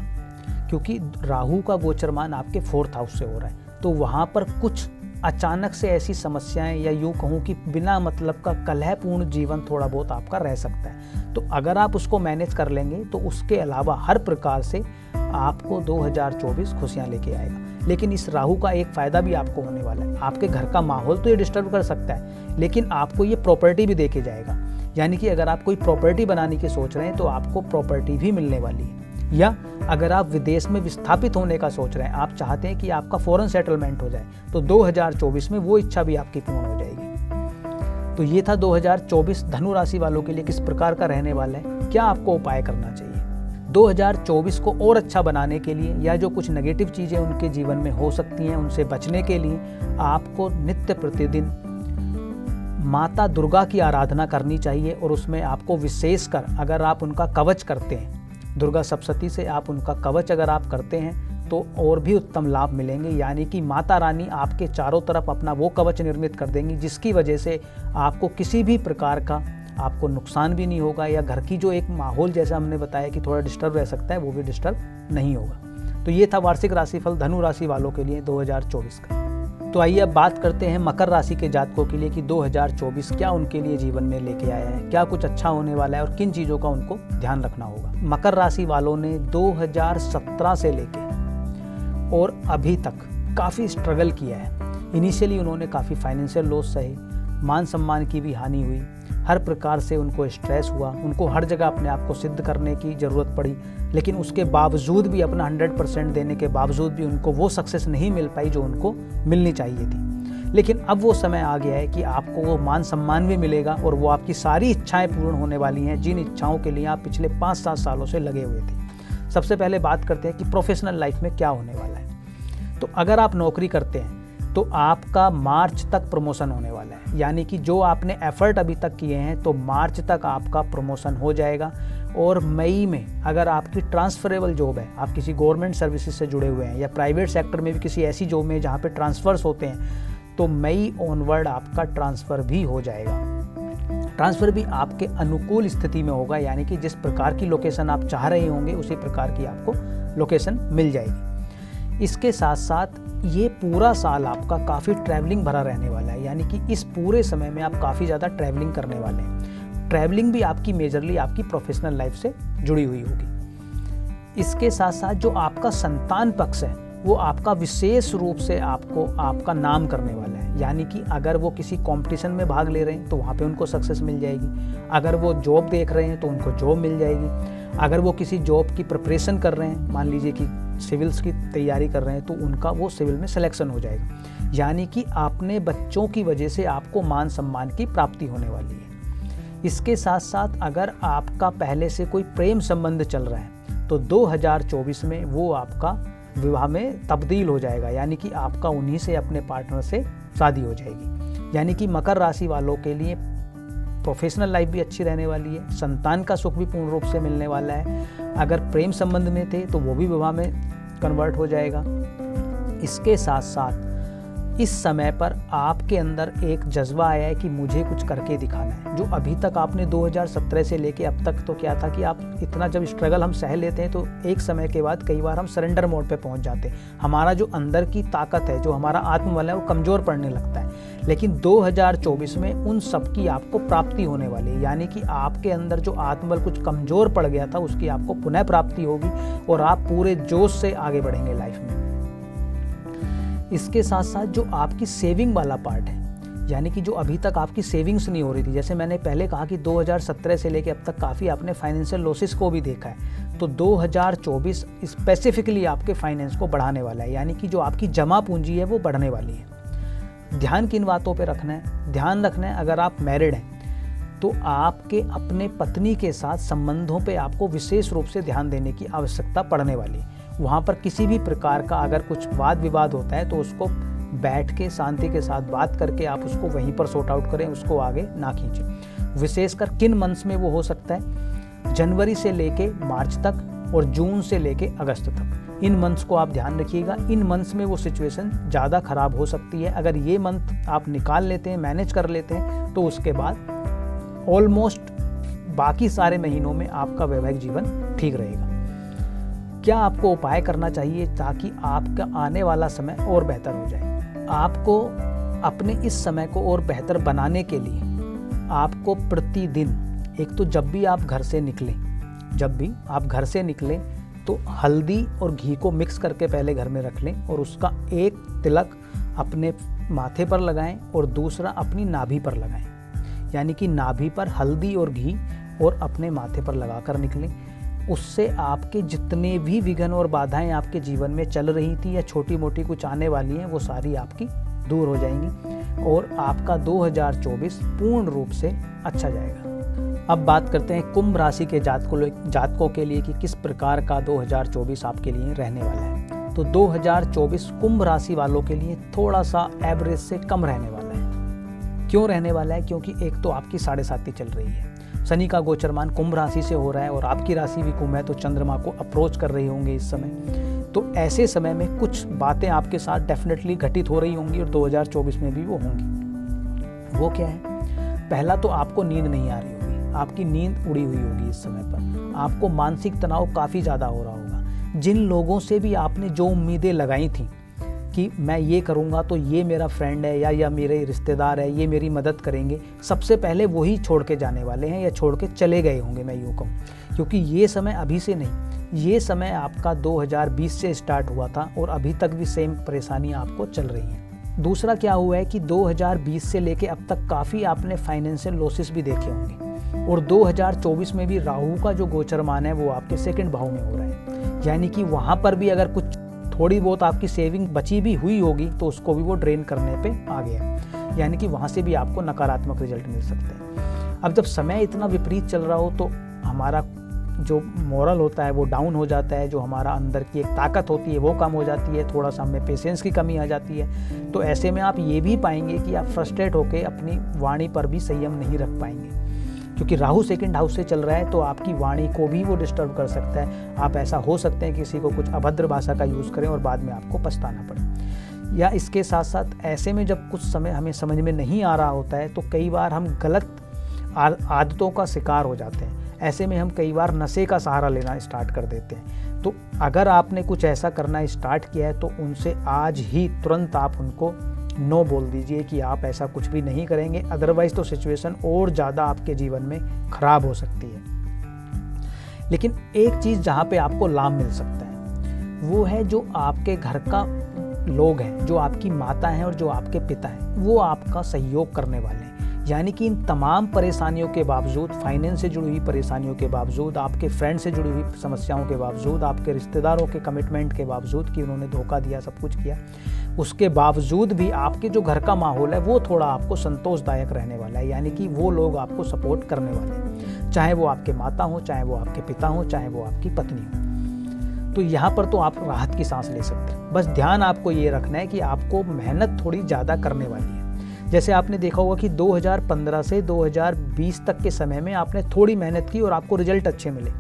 क्योंकि राहु का गोचरमान आपके 4th हाउस से हो रहा है। तो वहाँ पर कुछ अचानक से ऐसी समस्याएं, या यूँ कहूँ कि बिना मतलब का कलहपूर्ण जीवन थोड़ा बहुत आपका रह सकता है। तो अगर आप उसको मैनेज कर लेंगे तो उसके अलावा हर प्रकार से आपको 2024 खुशियाँ लेके आएगा। लेकिन इस राहु का एक फ़ायदा भी आपको होने वाला है। आपके घर का माहौल तो ये डिस्टर्ब कर सकता है, लेकिन आपको ये प्रॉपर्टी भी देके जाएगा। यानी कि अगर आप कोई प्रॉपर्टी बनाने की सोच रहे हैं तो आपको प्रॉपर्टी भी मिलने वाली है। या अगर आप विदेश में विस्थापित होने का सोच रहे हैं, आप चाहते हैं कि आपका फॉरेन सेटलमेंट हो जाए, तो 2024 में वो इच्छा भी आपकी पूर्ण हो जाएगी। तो ये था 2024 धनु राशि वालों के लिए किस प्रकार का रहने वाला है, क्या आपको उपाय करना चाहिए। 2024 को और अच्छा बनाने के लिए, या जो कुछ नेगेटिव चीज़ें उनके जीवन में हो सकती हैं उनसे बचने के लिए, आपको नित्य प्रतिदिन माता दुर्गा की आराधना करनी चाहिए। और उसमें आपको विशेषकर अगर आप उनका कवच करते हैं, दुर्गा सप्तशती से आप उनका कवच अगर आप करते हैं तो और भी उत्तम लाभ मिलेंगे। यानी कि माता रानी आपके चारों तरफ अपना वो कवच निर्मित कर देंगी, जिसकी वजह से आपको किसी भी प्रकार का आपको नुकसान भी नहीं होगा, या घर की जो एक माहौल जैसा हमने बताया कि थोड़ा डिस्टर्ब रह सकता है, वो भी डिस्टर्ब नहीं होगा। तो ये था वार्षिक राशिफल धनु राशि वालों के लिए 2024 का। तो आइए अब बात करते हैं मकर राशि के जातकों के लिए कि 2024 क्या उनके लिए जीवन में लेके आया है, क्या कुछ अच्छा होने वाला है और किन चीज़ों का उनको ध्यान रखना होगा। मकर राशि वालों ने 2017 से लेके और अभी तक काफ़ी स्ट्रगल किया है। इनिशियली उन्होंने काफ़ी फाइनेंशियल लॉस सहे, मान सम्मान की भी हानि हुई, हर प्रकार से उनको स्ट्रेस हुआ, उनको हर जगह अपने आप को सिद्ध करने की ज़रूरत पड़ी। लेकिन उसके बावजूद भी, अपना 100% देने के बावजूद भी उनको वो सक्सेस नहीं मिल पाई जो उनको मिलनी चाहिए थी। लेकिन अब वो समय आ गया है कि आपको वो मान सम्मान भी मिलेगा और वो आपकी सारी इच्छाएं पूर्ण होने वाली हैं, जिन इच्छाओं के लिए आप पिछले 5-7 सालों से लगे हुए थे। सबसे पहले बात करते हैं कि प्रोफेशनल लाइफ में क्या होने वाला है। तो अगर आप नौकरी करते हैं तो आपका मार्च तक प्रमोशन होने वाला है। यानी कि जो आपने एफर्ट अभी तक किए हैं तो मार्च तक आपका प्रमोशन हो जाएगा। और मई में अगर आपकी ट्रांसफरेबल जॉब है, आप किसी गवर्नमेंट सर्विसेज से जुड़े हुए हैं या प्राइवेट सेक्टर में भी किसी ऐसी जॉब में जहाँ पे ट्रांसफ़र्स होते हैं, तो मई ऑनवर्ड आपका ट्रांसफ़र भी हो जाएगा। ट्रांसफ़र भी आपके अनुकूल स्थिति में होगा, यानी कि जिस प्रकार की लोकेशन आप चाह रहे होंगे उसी प्रकार की आपको लोकेशन मिल जाएगी। इसके साथ साथ ये पूरा साल आपका काफ़ी ट्रैवलिंग भरा रहने वाला है। यानी कि इस पूरे समय में आप काफ़ी ज़्यादा ट्रैवलिंग करने वाले हैं। ट्रैवलिंग भी आपकी मेजरली आपकी प्रोफेशनल लाइफ से जुड़ी हुई होगी। इसके साथ साथ जो आपका संतान पक्ष है वो आपका विशेष रूप से आपको आपका नाम करने वाला है। यानी कि अगर वो किसी कंपटीशन में भाग ले रहे हैं तो वहाँ पे उनको सक्सेस मिल जाएगी। अगर वो जॉब देख रहे हैं तो उनको जॉब मिल जाएगी। अगर वो किसी जॉब की प्रिपरेशन कर रहे हैं, मान लीजिए कि सिविल्स की तैयारी कर रहे हैं, तो उनका वो सिविल में सिलेक्शन हो जाएगा। यानी कि अपने बच्चों की वजह से आपको मान सम्मान की प्राप्ति होने वाली है। इसके साथ साथ अगर आपका पहले से कोई प्रेम संबंध चल रहा है तो 2024 में वो आपका विवाह में तब्दील हो जाएगा। यानी कि आपका उन्हीं से, अपने पार्टनर से शादी हो जाएगी। यानी कि मकर राशि वालों के लिए प्रोफेशनल लाइफ भी अच्छी रहने वाली है, संतान का सुख भी पूर्ण रूप से मिलने वाला है। अगर प्रेम संबंध में थे तो वो भी विवाह में कन्वर्ट हो जाएगा। इसके साथ साथ इस समय पर आपके अंदर एक जज्बा आया है कि मुझे कुछ करके दिखाना है। जो अभी तक आपने 2017 से लेके अब तक तो क्या था कि आप इतना जब स्ट्रगल हम सह लेते हैं तो एक समय के बाद कई बार हम सरेंडर मोड पे पहुंच जाते हैं। हमारा जो अंदर की ताकत है, जो हमारा आत्मबल है, वो कमज़ोर पड़ने लगता है। लेकिन 2024 में उन सब की आपको प्राप्ति होने वाली है, यानी कि आपके अंदर जो आत्मबल कुछ कमज़ोर पड़ गया था उसकी आपको पुनः प्राप्ति होगी और आप पूरे जोश से आगे बढ़ेंगे लाइफ में। इसके साथ साथ जो आपकी सेविंग वाला पार्ट है, यानी कि जो अभी तक आपकी सेविंग्स नहीं हो रही थी, जैसे मैंने पहले कहा कि 2017 से लेकर अब तक काफ़ी आपने फाइनेंशियल लॉसेस को भी देखा है, तो 2024 स्पेसिफिकली आपके फाइनेंस को बढ़ाने वाला है, यानी कि जो आपकी जमा पूंजी है वो बढ़ने वाली है। ध्यान किन बातों पे रखना है? ध्यान रखना है अगर आप मैरिड हैं तो आपके अपने पत्नी के साथ संबंधों पे आपको विशेष रूप से ध्यान देने की आवश्यकता पड़ने वाली है। वहाँ पर किसी भी प्रकार का अगर कुछ वाद विवाद होता है तो उसको बैठ के शांति के साथ बात करके आप उसको वहीं पर सॉर्ट आउट करें, उसको आगे ना खींचें। विशेषकर किन मंथ्स में वो हो सकता है? जनवरी से लेके मार्च तक और जून से लेके अगस्त तक। इन मंथ्स को आप ध्यान रखिएगा। इन मंथ्स में वो सिचुएशन ज़्यादा ख़राब हो सकती है। अगर ये मंथ आप निकाल लेते हैं, मैनेज कर लेते हैं, तो उसके बाद ऑलमोस्ट बाकी सारे महीनों में आपका वैवाहिक जीवन ठीक रहेगा। क्या आपको उपाय करना चाहिए ताकि आपका आने वाला समय और बेहतर हो जाए? आपको अपने इस समय को और बेहतर बनाने के लिए आपको प्रतिदिन, एक तो जब भी आप घर से निकलें तो हल्दी और घी को मिक्स करके पहले घर में रख लें और उसका एक तिलक अपने माथे पर लगाएं और दूसरा अपनी नाभि पर लगाएं। यानी कि नाभि पर हल्दी और घी और अपने माथे पर लगाकर निकलें। उससे आपके जितने भी विघ्न और बाधाएं आपके जीवन में चल रही थी या छोटी मोटी कुछ आने वाली हैं, वो सारी आपकी दूर हो जाएंगी और आपका 2024 पूर्ण रूप से अच्छा जाएगा। अब बात करते हैं कुंभ राशि के जातकों के लिए कि किस प्रकार का 2024 आपके लिए रहने वाला है। तो 2024 कुंभ राशि वालों के लिए थोड़ा सा एवरेज से कम रहने वाला है। क्यों रहने वाला है? क्योंकि एक तो आपकी 7.5 चल रही है, शनि का गोचरमान कुंभ राशि से हो रहा है और आपकी राशि भी कुंभ है, तो चंद्रमा को अप्रोच कर रही होंगे इस समय। तो ऐसे समय में कुछ बातें आपके साथ डेफिनेटली घटित हो रही होंगी और 2024 में भी वो होंगी। वो क्या है? पहला तो आपको नींद नहीं आ रही होगी, आपकी नींद उड़ी हुई होगी इस समय पर। आपको मानसिक तनाव काफ़ी ज़्यादा हो रहा होगा। जिन लोगों से भी आपने जो उम्मीदें लगाई थी कि मैं ये करूँगा तो ये मेरा फ्रेंड है या मेरे रिश्तेदार है, ये मेरी मदद करेंगे, सबसे पहले वही छोड़ के जाने वाले हैं या छोड़ के चले गए होंगे, मैं यूँ कहूँ। क्योंकि ये समय अभी से नहीं, ये समय आपका 2020 से स्टार्ट हुआ था और अभी तक भी सेम परेशानी आपको चल रही है। दूसरा क्या हुआ है कि 2020 से लेके अब तक काफ़ी आपने फाइनेंशियल लॉसेस भी देखे होंगे और 2024 में भी राहु का जो गोचरमान है वो आपके 2nd भाव में हो रहा है। यानी कि वहाँ पर भी अगर कुछ थोड़ी बहुत आपकी सेविंग बची भी हुई होगी तो उसको भी वो ड्रेन करने पे आ गया, यानी कि वहाँ से भी आपको नकारात्मक रिजल्ट मिल सकते हैं। अब जब समय इतना विपरीत चल रहा हो तो हमारा जो मोरल होता है वो डाउन हो जाता है, जो हमारा अंदर की एक ताकत होती है वो कम हो जाती है, थोड़ा सा हमें पेशेंस की कमी आ जाती है। तो ऐसे में आप ये भी पाएंगे कि आप फ्रस्ट्रेट होकर अपनी वाणी पर भी संयम नहीं रख पाएंगे, क्योंकि राहु 2nd हाउस से चल रहा है तो आपकी वाणी को भी वो डिस्टर्ब कर सकता है। आप ऐसा हो सकते हैं किसी को कुछ अभद्र भाषा का यूज़ करें और बाद में आपको पछताना पड़े। या इसके साथ साथ ऐसे में जब कुछ समय हमें समझ में नहीं आ रहा होता है तो कई बार हम गलत आदतों का शिकार हो जाते हैं। ऐसे में हम कई बार नशे का सहारा लेना स्टार्ट कर देते हैं। तो अगर आपने कुछ ऐसा करना स्टार्ट किया है तो उनसे आज ही तुरंत आप उनको नो बोल दीजिए कि आप ऐसा कुछ भी नहीं करेंगे, अदरवाइज तो सिचुएशन और ज़्यादा आपके जीवन में खराब हो सकती है। लेकिन एक चीज़ जहाँ पे आपको लाभ मिल सकता है वो है जो आपके घर का लोग हैं, जो आपकी माता हैं और जो आपके पिता हैं, वो आपका सहयोग करने वाले हैं। यानी कि इन तमाम परेशानियों के बावजूद, फाइनेंस से जुड़ी हुई परेशानियों के बावजूद, आपके फ्रेंड से जुड़ी हुई समस्याओं के बावजूद, आपके रिश्तेदारों के कमिटमेंट के बावजूद कि उन्होंने धोखा दिया, सब कुछ किया, उसके बावजूद भी आपके जो घर का माहौल है वो थोड़ा आपको संतोषदायक रहने वाला है। यानी कि वो लोग आपको सपोर्ट करने वाले हैं, चाहे वो आपके माता हो, चाहे वो आपके पिता हो, चाहे वो आपकी पत्नी हो। तो यहाँ पर तो आप राहत की सांस ले सकते हैं। बस ध्यान आपको ये रखना है कि आपको मेहनत थोड़ी ज़्यादा करने वाली है। जैसे आपने देखा होगा कि 2015 से 2020 तक के समय में आपने थोड़ी मेहनत की और आपको रिजल्ट अच्छे मिले,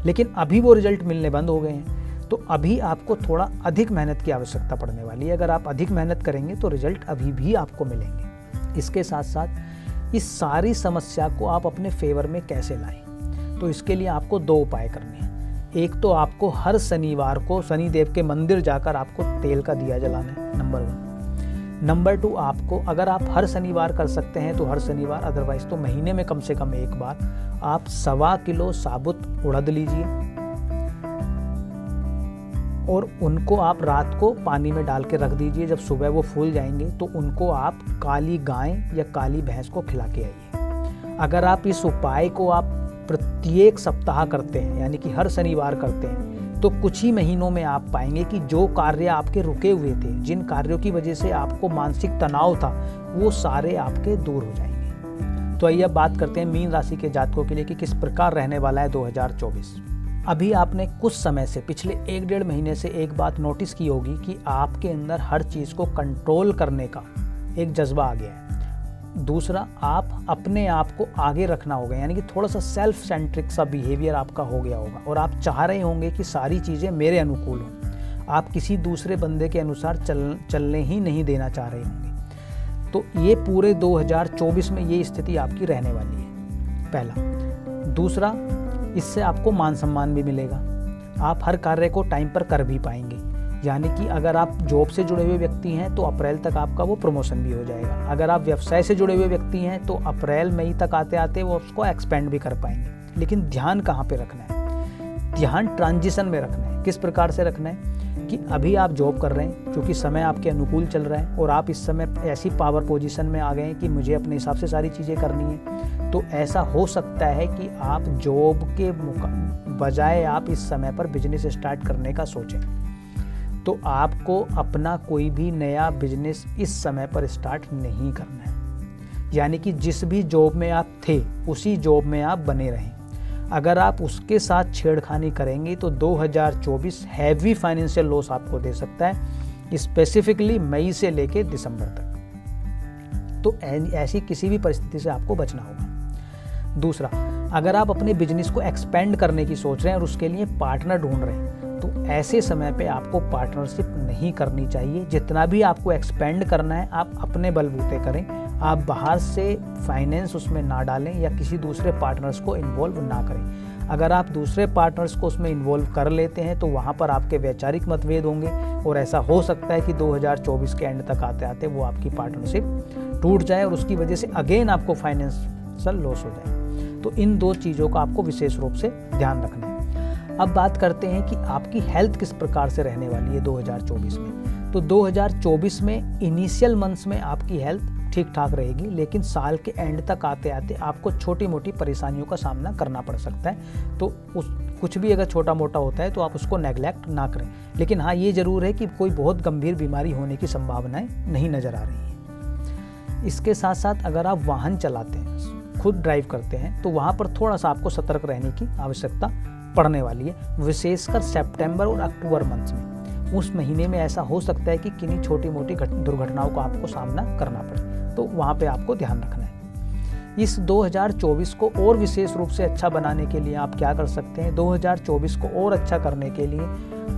लेकिन अभी वो रिजल्ट मिलने बंद हो गए हैं। तो अभी आपको थोड़ा अधिक मेहनत की आवश्यकता पड़ने वाली है। अगर आप अधिक मेहनत करेंगे तो रिजल्ट अभी भी आपको मिलेंगे। इसके साथ साथ इस सारी समस्या को आप अपने फेवर में कैसे लाएं, तो इसके लिए आपको 2 उपाय करने हैं। एक तो आपको हर शनिवार को शनिदेव के मंदिर जाकर आपको तेल का दिया जलाना है, नंबर 1। नंबर 2, आपको अगर आप हर शनिवार कर सकते हैं तो हर शनिवार, अदरवाइज तो महीने में कम से कम एक बार आप 1.25 किलो साबुत उड़द लीजिए और उनको आप रात को पानी में डाल के रख दीजिए। जब सुबह वो फूल जाएंगे तो उनको आप काली गाय या काली भैंस को खिला के आइए। अगर आप इस उपाय को आप प्रत्येक सप्ताह करते हैं, यानी कि हर शनिवार करते हैं, तो कुछ ही महीनों में आप पाएंगे कि जो कार्य आपके रुके हुए थे, जिन कार्यों की वजह से आपको मानसिक तनाव था, वो सारे आपके दूर हो जाएंगे। तो आइए अब बात करते हैं मीन राशि के जातकों के लिए कि किस प्रकार रहने वाला है 2024। अभी आपने कुछ समय से, पिछले 1-1.5 महीने से एक बात नोटिस की होगी कि आपके अंदर हर चीज़ को कंट्रोल करने का एक जज्बा आ गया है। दूसरा, आप अपने आप को आगे रखना होगा, यानी कि थोड़ा सा सेल्फ सेंट्रिक सा बिहेवियर आपका हो गया होगा और आप चाह रहे होंगे कि सारी चीज़ें मेरे अनुकूल हों। आप किसी दूसरे बंदे के अनुसार चलने ही नहीं देना चाह रहे होंगे। तो ये पूरे 2024 में ये स्थिति आपकी रहने वाली है, पहला। दूसरा, इससे आपको मान सम्मान भी मिलेगा। आप हर कार्य को टाइम पर कर भी पाएंगे, यानी कि अगर आप जॉब से जुड़े हुए व्यक्ति हैं तो अप्रैल तक आपका वो प्रमोशन भी हो जाएगा। अगर आप व्यवसाय से जुड़े हुए व्यक्ति हैं तो अप्रैल मई तक आते आते वो उसको एक्सपेंड भी कर पाएंगे। लेकिन ध्यान कहाँ पे रखना है? ध्यान ट्रांजिशन में रखना है। किस प्रकार से रखना है कि अभी आप जॉब कर रहे हैं, क्योंकि समय आपके अनुकूल चल रहा है और आप इस समय ऐसी पावर पोजीशन में आ गए हैं कि मुझे अपने हिसाब से सारी चीज़ें करनी है। तो ऐसा हो सकता है कि आप जॉब के बजाय आप इस समय पर बिजनेस स्टार्ट करने का सोचें। तो आपको अपना कोई भी नया बिजनेस इस समय पर स्टार्ट नहीं करना है, यानी कि जिस भी जॉब में आप थे उसी जॉब में आप बने रहें। अगर आप उसके साथ छेड़खानी करेंगे तो 2024 हैवी फाइनेंशियल लॉस आपको दे सकता है, स्पेसिफिकली मई से लेके दिसंबर तक। तो ऐसी किसी भी परिस्थिति से आपको बचना होगा। दूसरा, अगर आप अपने बिजनेस को एक्सपेंड करने की सोच रहे हैं और उसके लिए पार्टनर ढूंढ रहे हैं, तो ऐसे समय पे आपको पार्टनरशिप नहीं करनी चाहिए। जितना भी आपको एक्सपेंड करना है आप अपने बलबूते करें। आप बाहर से फाइनेंस उसमें ना डालें या किसी दूसरे पार्टनर्स को इन्वॉल्व ना करें। अगर आप दूसरे पार्टनर्स को उसमें इन्वॉल्व कर लेते हैं तो वहाँ पर आपके वैचारिक मतभेद होंगे और ऐसा हो सकता है कि 2024 के एंड तक आते आते वो आपकी पार्टनरशिप टूट जाए और उसकी वजह से अगेन आपको फाइनेंशियल लॉस हो जाए। तो इन 2 चीज़ों का आपको विशेष रूप से ध्यान रखना है। अब बात करते हैं कि आपकी हेल्थ किस प्रकार से रहने वाली है 2024 में। तो 2024 में इनिशियल मंथ्स में आपकी हेल्थ ठीक ठाक रहेगी, लेकिन साल के एंड तक आते आते आपको छोटी मोटी परेशानियों का सामना करना पड़ सकता है। तो कुछ भी अगर छोटा मोटा होता है तो आप उसको नेग्लेक्ट ना करें, लेकिन हाँ ये ज़रूर है कि कोई बहुत गंभीर बीमारी होने की संभावनाएं नहीं नज़र आ रही हैं। इसके साथ साथ अगर आप वाहन चलाते हैं, खुद ड्राइव करते हैं, तो वहाँ पर थोड़ा सा आपको सतर्क रहने की आवश्यकता पड़ने वाली है, विशेषकर सितंबर और अक्टूबर मंथ्स में। उस महीने में ऐसा हो सकता है कि किन्हीं छोटी मोटी दुर्घटनाओं का आपको सामना करना पड़े, तो वहाँ पे आपको ध्यान रखना है। इस 2024 को और विशेष रूप से अच्छा बनाने के लिए आप क्या कर सकते हैं? 2024 को और अच्छा करने के लिए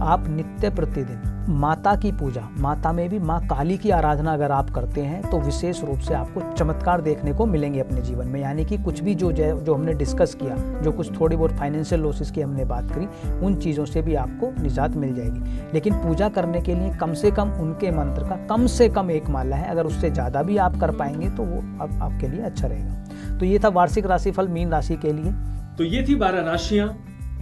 आप नित्य प्रतिदिन माता की पूजा, माता में भी माँ काली की आराधना अगर आप करते हैं तो विशेष रूप से आपको चमत्कार देखने को मिलेंगे अपने जीवन में। यानी कि कुछ भी जो हमने डिस्कस किया, जो कुछ थोड़ी बहुत फाइनेंशियल लॉसेस की हमने बात करी, उन चीज़ों से भी आपको निजात मिल जाएगी। लेकिन पूजा करने के लिए कम से कम उनके मंत्र का कम से कम 1 माला है, अगर उससे ज़्यादा भी आप कर पाएंगे तो वो आपके लिए अच्छा रहेगा। तो ये था वार्षिक राशिफल मीन राशि के लिए। तो ये थी 12 राशियां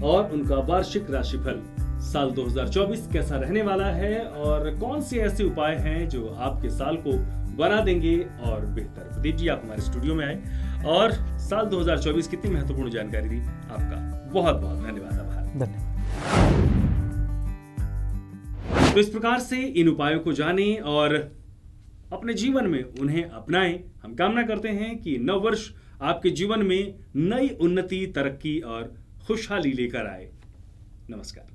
और उनका वार्षिक राशिफल। साल 2024 कैसा रहने वाला है और कौन से ऐसे उपाय हैं जो आपके साल को बना देंगे और बेहतर। प्रदीप जी, आप हमारे स्टूडियो में आए और साल 2024 कितनी महत्वपूर्ण जानकारी दी, आपका बहुत बहुत धन्यवाद। आभार। धन्यवाद। तो इस प्रकार से इन उपायों को जानें और अपने जीवन में उन्हें अपनाएं। हम कामना करते हैं कि नव वर्ष आपके जीवन में नई उन्नति, तरक्की और खुशहाली लेकर आए। नमस्कार।